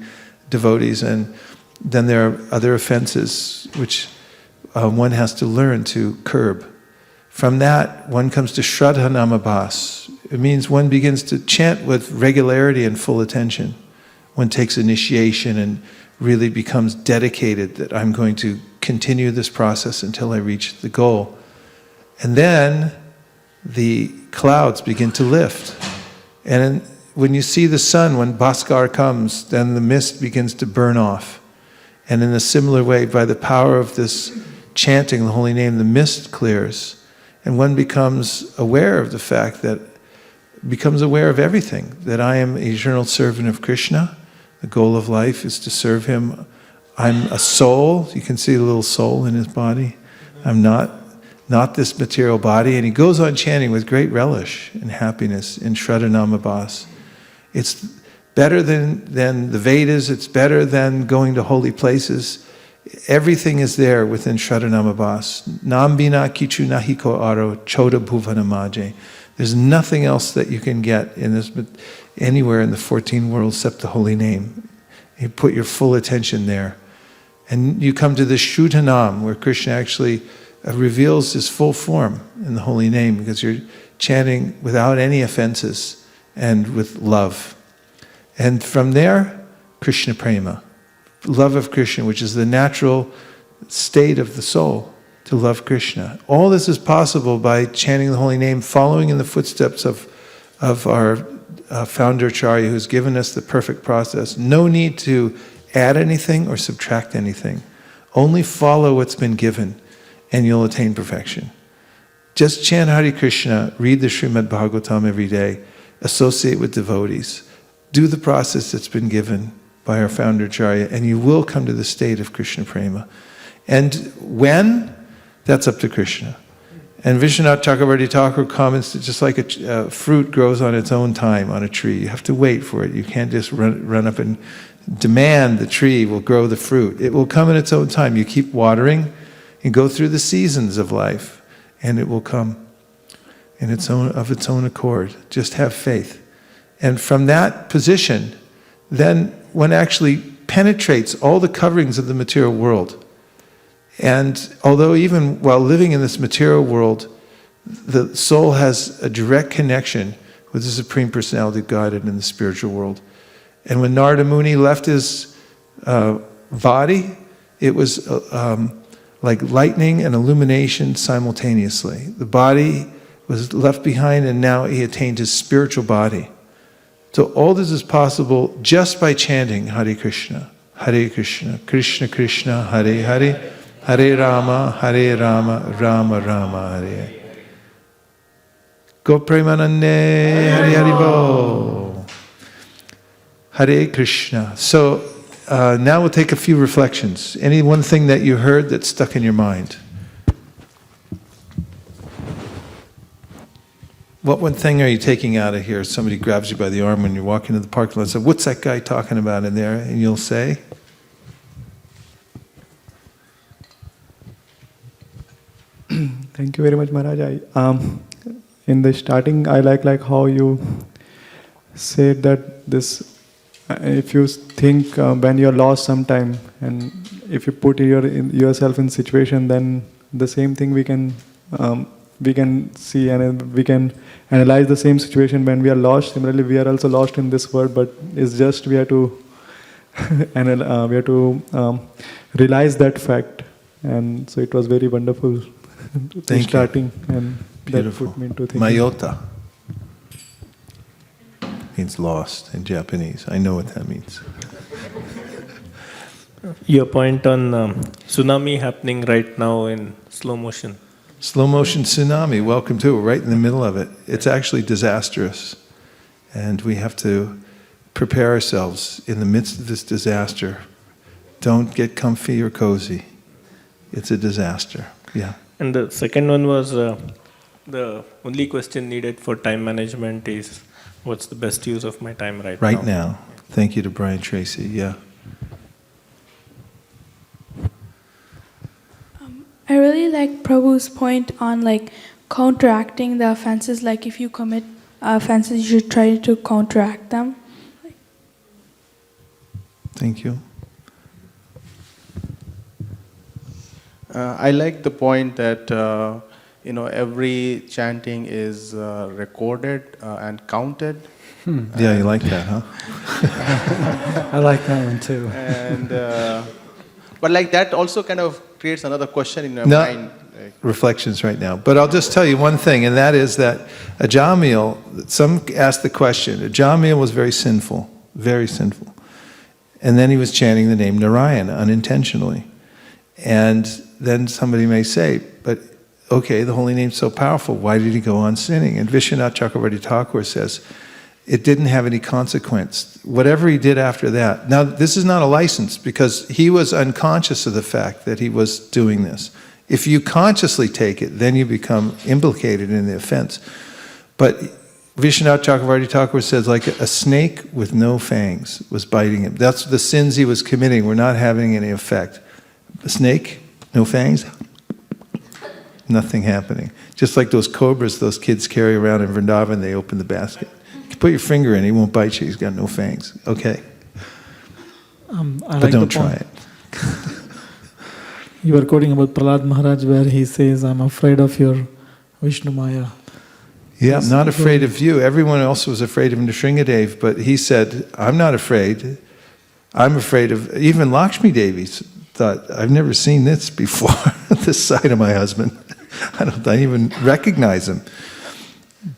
devotees. And then there are other offenses which one has to learn to curb. From that, one comes to Shraddha Namabhas. It means one begins to chant with regularity and full attention. One takes initiation and really becomes dedicated that I'm going to continue this process until I reach the goal. And then the clouds begin to lift. And when you see the sun, when Bhaskar comes, then the mist begins to burn off. And in a similar way, by the power of this chanting the holy name, the mist clears. And one becomes aware of the fact that, becomes aware of everything, that I am a eternal servant of Krishna. The goal of life is to serve him. I'm a soul. You can see the little soul in his body. I'm not this material body. And he goes on chanting with great relish and happiness in Shraddha Namabhas. It's better than the Vedas. It's better than going to holy places. Everything is there within Shraddha Namabhas. Nam bina kichu nahi ko aro choda bhuvana maje. There's nothing else that you can get in this, anywhere in the 14 worlds except the holy name. You put your full attention there. And you come to the Shuddha Nam, where Krishna actually reveals his full form in the holy name, because you're chanting without any offenses and with love. And from there, Krishna Prema, love of Krishna, which is the natural state of the soul, to love Krishna. All this is possible by chanting the holy name, following in the footsteps of our founder Acharya, who's given us the perfect process. No need to add anything or subtract anything. Only follow what's been given, and you'll attain perfection. Just chant Hare Krishna, read the Srimad Bhagavatam every day, associate with devotees, do the process that's been given by our founder Acharya, and you will come to the state of Krishna Prema. And when? That's up to Krishna. And Vishwanath Chakravarti Thakur comments that just like a fruit grows on its own time on a tree, you have to wait for it. You can't just run up and demand the tree will grow the fruit. It will come in its own time. You keep watering and go through the seasons of life, and it will come in its own accord. Just have faith. And from that position, then one actually penetrates all the coverings of the material world. And although even while living in this material world, the soul has a direct connection with the Supreme Personality of Godhead in the spiritual world. And when Narada Muni left his body, it was like lightning and illumination simultaneously. The body was left behind, and now he attained his spiritual body. So all this is possible just by chanting Hare Krishna, Krishna Krishna, Hare Hare, Hare Rama, Rama Rama, Hare. Go Premanande, Hare Haribo. Hare Krishna. So now we'll take a few reflections. Any one thing that you heard that stuck in your mind? What one thing are you taking out of here? Somebody grabs you by the arm when you're walking to the parking lot and says, "What's that guy talking about in there?" And you'll say, Thank you very much, Maharaj. In the starting, I like how you said that this, if you think when you're lost sometime, and if you put yourself in situation, then the same thing we can see, and we can analyze the same situation when we are lost. Similarly, we are also lost in this world, but it's just we have to realize that fact. And so it was very wonderful. Thank starting you. And Beautiful. that put me into thinking. Mayota means lost in Japanese. I know what that means. Your point on tsunami happening right now in slow motion. Slow motion tsunami, welcome to it, right in the middle of it. It's actually disastrous. And we have to prepare ourselves in the midst of this disaster. Don't get comfy or cozy. It's a disaster. Yeah. And the second one was the only question needed for time management is what's the best use of my time right now? Right now. Thank you to Brian Tracy. Yeah. I really like Prabhu's point on like counteracting the offenses. Like if you commit offenses, you should try to counteract them. Thank you. I like the point that every chanting is recorded and counted. Yeah, you like that, huh? I like that one too. And but like that also kind of creates another question in your No. mind. Like, Reflections right now. But I'll just tell you one thing, and that is that Ajamil, some asked the question, Ajamil was very sinful, very sinful. And then he was chanting the name Narayana unintentionally. And then somebody may say, but okay, the holy name's so powerful, why did he go on sinning? And Vishwanath Chakravarti Thakur says, it didn't have any consequence. Whatever he did after that. Now, this is not a license because he was unconscious of the fact that he was doing this. If you consciously take it, then you become implicated in the offense. But Vishwanath Chakravarti Thakur says, like a snake with no fangs was biting him. That's the sins he was committing were not having any effect. A snake, no fangs, nothing happening. Just like those cobras those kids carry around in Vrindavan, they open the basket. You put your finger in, he won't bite you, he's got no fangs. Okay. But don't try it. You were quoting about Prahlad Maharaj where he says, I'm afraid of your Vishnu Maya. Yeah, I'm not afraid of you. Everyone else was afraid of Nrsingadev, but he said, I'm not afraid. I'm afraid of, even Lakshmi Devi thought, I've never seen this before, this side of my husband. I don't even recognize him.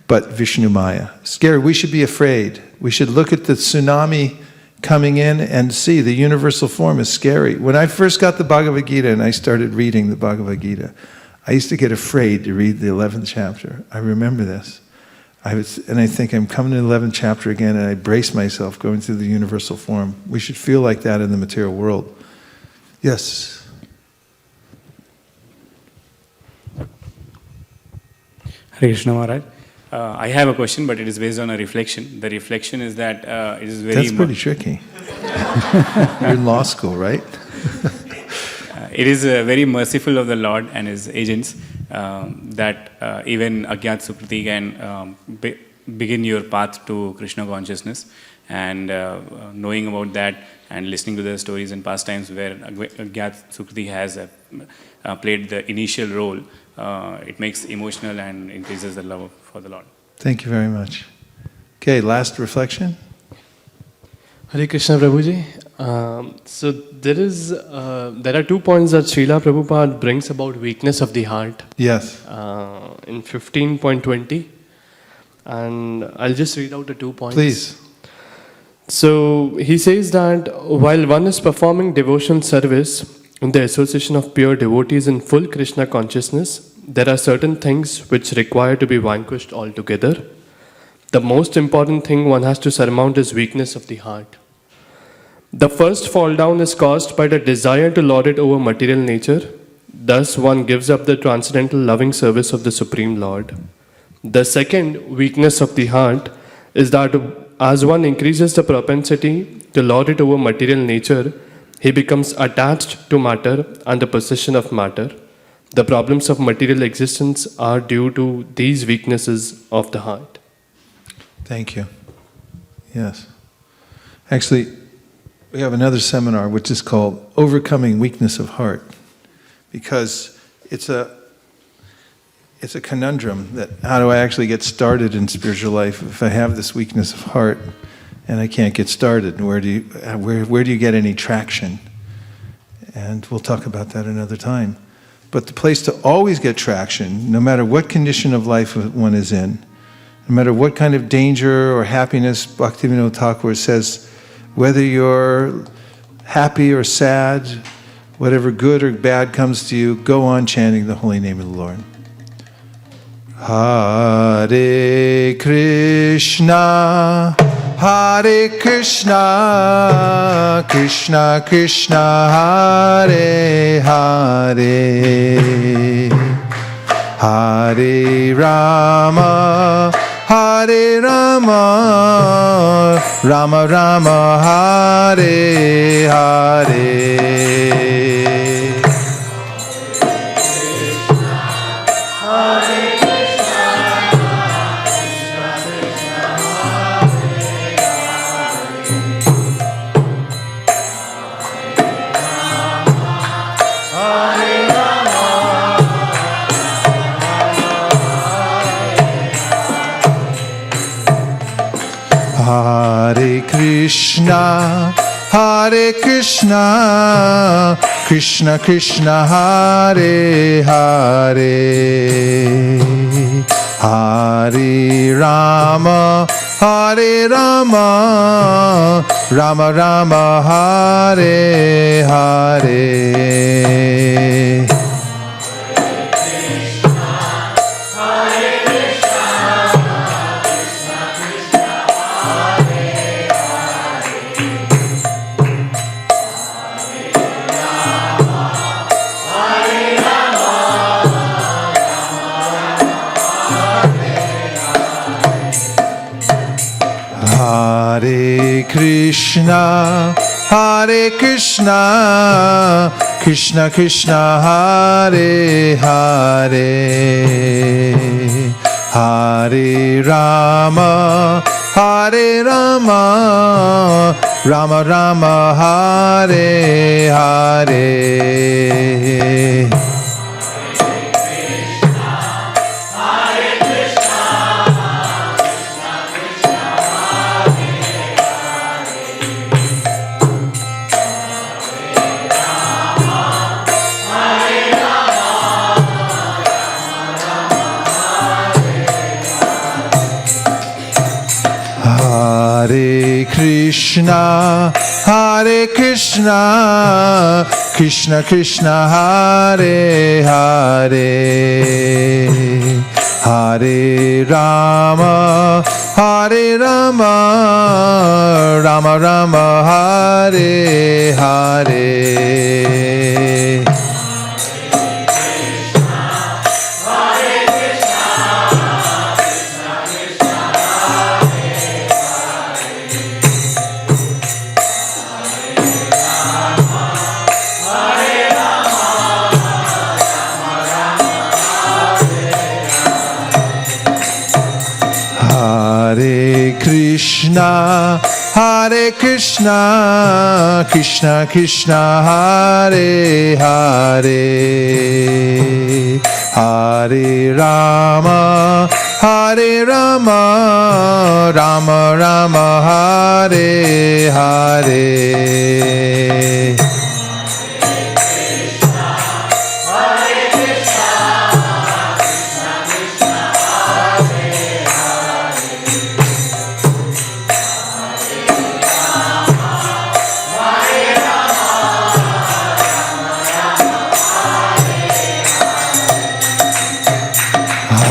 But Vishnu Maya, scary. We should be afraid. We should look at the tsunami coming in and see the universal form is scary. When I first got the Bhagavad Gita and I started reading the Bhagavad Gita, I used to get afraid to read the 11th chapter. I remember this. And I think I'm coming to the 11th chapter again, and I brace myself going through the universal form. We should feel like that in the material world. Yes. Hare Krishna Maharaj. I have a question, but it is based on a reflection. The reflection is that it is very... That's pretty tricky. You're in law school, right? It is very merciful of the Lord and His agents that even Agyat Sukriti can begin your path to Krishna consciousness. And knowing about that and listening to the stories and pastimes where Agyat Sukriti has played the initial role, it makes emotional and increases the love for the Lord. Thank you very much. Okay, last reflection. Hare Krishna Prabhuji. So there are 2 points that Srila Prabhupada brings about weakness of the heart. Yes. In 15.20. And I'll just read out the 2 points. Please. So he says that while one is performing devotional service in the association of pure devotees in full Krishna consciousness, there are certain things which require to be vanquished altogether. The most important thing one has to surmount is weakness of the heart. The first fall down is caused by the desire to lord it over material nature. Thus one gives up the transcendental loving service of the Supreme Lord. The second weakness of the heart is that as one increases the propensity to lord it over material nature, he becomes attached to matter and the possession of matter. The problems of material existence are due to these weaknesses of the heart. Thank you. Yes. Actually, we have another seminar which is called Overcoming Weakness of Heart, because it's a conundrum that how do I actually get started in spiritual life if I have this weakness of heart and I can't get started? And where do you get any traction? And we'll talk about that another time. But the place to always get traction, no matter what condition of life one is in, no matter what kind of danger or happiness, Bhaktivinoda Thakur says, whether you're happy or sad, whatever good or bad comes to you, go on chanting the holy name of the Lord. Hare Krishna, Hare Krishna, Krishna Krishna, Hare Hare, Hare Rama, Hare Rama, Rama Rama, Hare Hare. Krishna, Hare Krishna, Krishna Krishna, Hare Hare, Hare Rama, Hare Rama, Rama Rama, Hare Hare. Hare Krishna, Hare Krishna, Krishna Krishna, Hare Hare, Hare Rama, Hare Rama, Rama Rama, Hare Hare. Hare Krishna, Hare Krishna, Krishna Krishna, Hare Hare, Hare Rama, Hare Rama, Rama Rama, Hare Hare. Hare Krishna, Hare Krishna, Krishna Krishna, Hare Hare, Hare Rama, Hare Rama, Rama Rama, Hare Hare.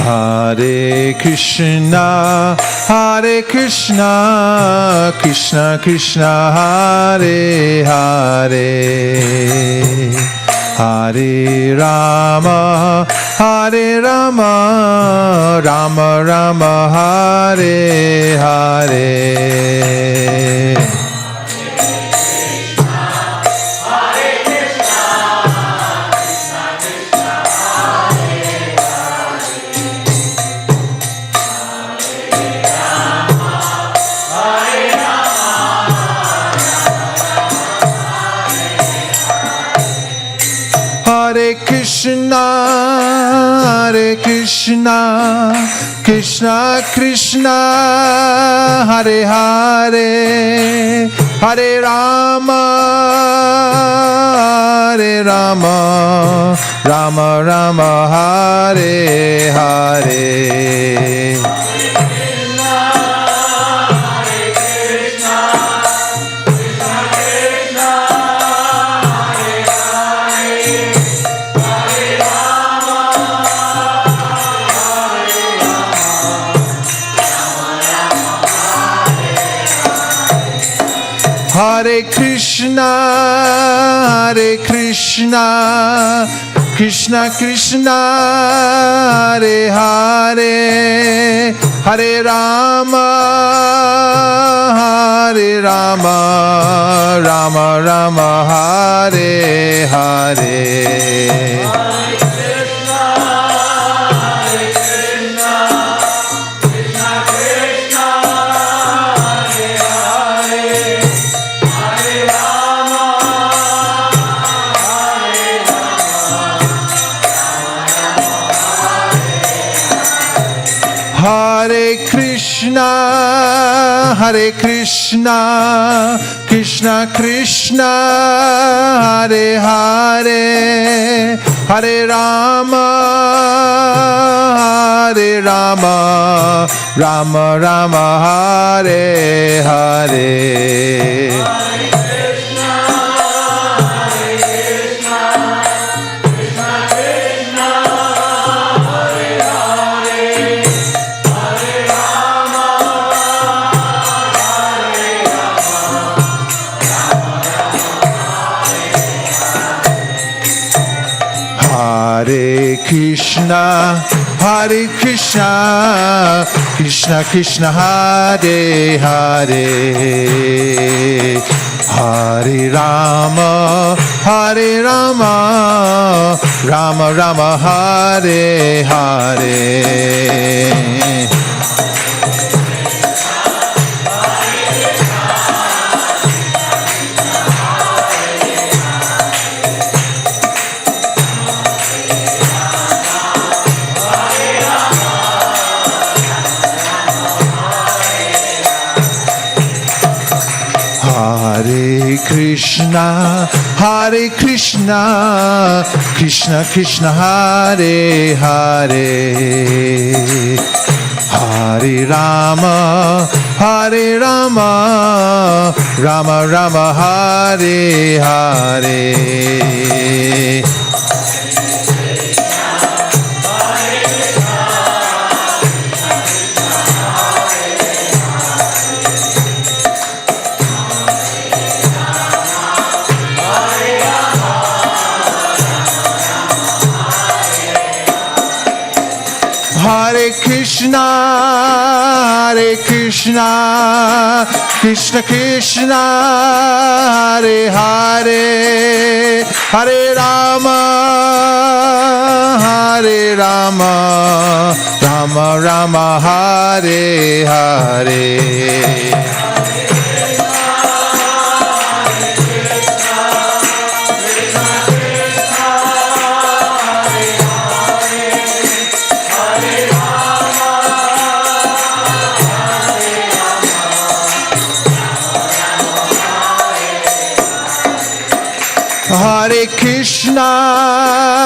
Hare Krishna, Hare Krishna, Krishna Krishna, Hare Hare, Hare Rama, Hare Rama, Rama Rama, Hare Hare. Hare Krishna, Hare Krishna, Krishna Krishna, Hare Hare, Hare Rama, Hare Rama, Rama Rama, Hare Hare. Hare Krishna, Hare Krishna, Krishna Krishna, Hare Hare, Hare Rama, Hare Rama, Rama Rama, Hare Hare. Hare Krishna, Krishna Krishna, Hare Hare, Hare Rama, Rama Rama, Hare Hare. Hare Krishna, Krishna Krishna, Hare Hare, Hare Rama, Rama Rama, Hare Hare. Hare Krishna, Krishna Krishna, Hare Hare, Hare Rama, Rama Rama, Hare Hare. Hare Krishna, Krishna Krishna, Hare Hare, Hare Rama, Rama Rama, Hare Hare.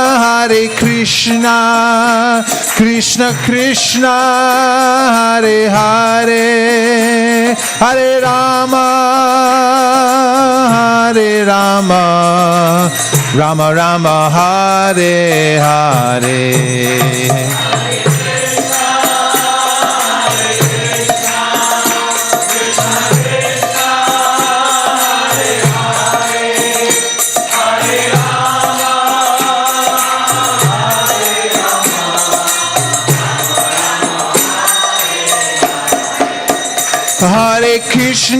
Hare Krishna, Krishna Krishna, Hare Hare, Hare Rama, Rama Rama, Hare Hare.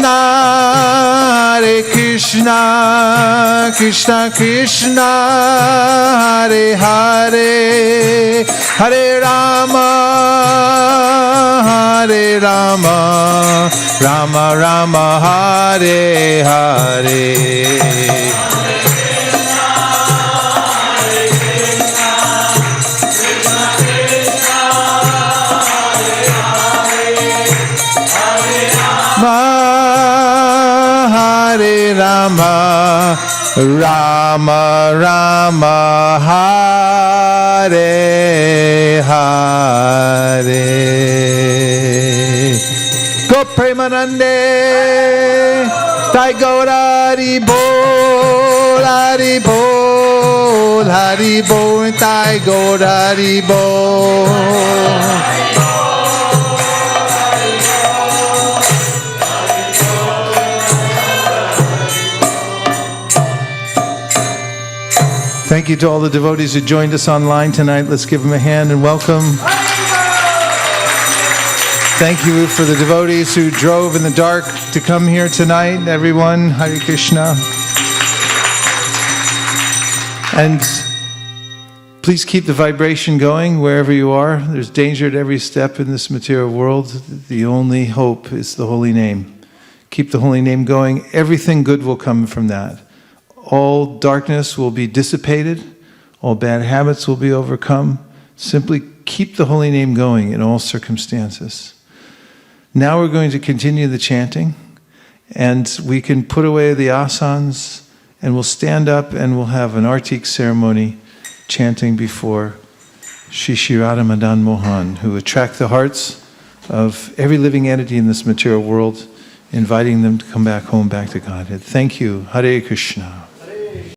Hare Krishna, Krishna Krishna, Hare Hare, Hare Rama, Rama Rama, Hare Hare. Hare Rama, Rama Rama, Hare Hare. Go Premanande, Thai Gaura Hari Bol, Hari Bol, Hari Bol, Thai Gaura Hari Bol. Thank you to all the devotees who joined us online tonight. Let's give them a hand and welcome. Thank you for the devotees who drove in the dark to come here tonight. Everyone, Hare Krishna. And please keep the vibration going wherever you are. There's danger at every step in this material world. The only hope is the holy name. Keep the holy name going. Everything good will come from that. All darkness will be dissipated. All bad habits will be overcome. Simply keep the holy name going in all circumstances. Now we're going to continue the chanting, and we can put away the asanas, and we'll stand up and we'll have an artik ceremony chanting before Shri Shri Radha Madan Mohan, who attract the hearts of every living entity in this material world, inviting them to come back home, back to Godhead. Thank you. Hare Krishna.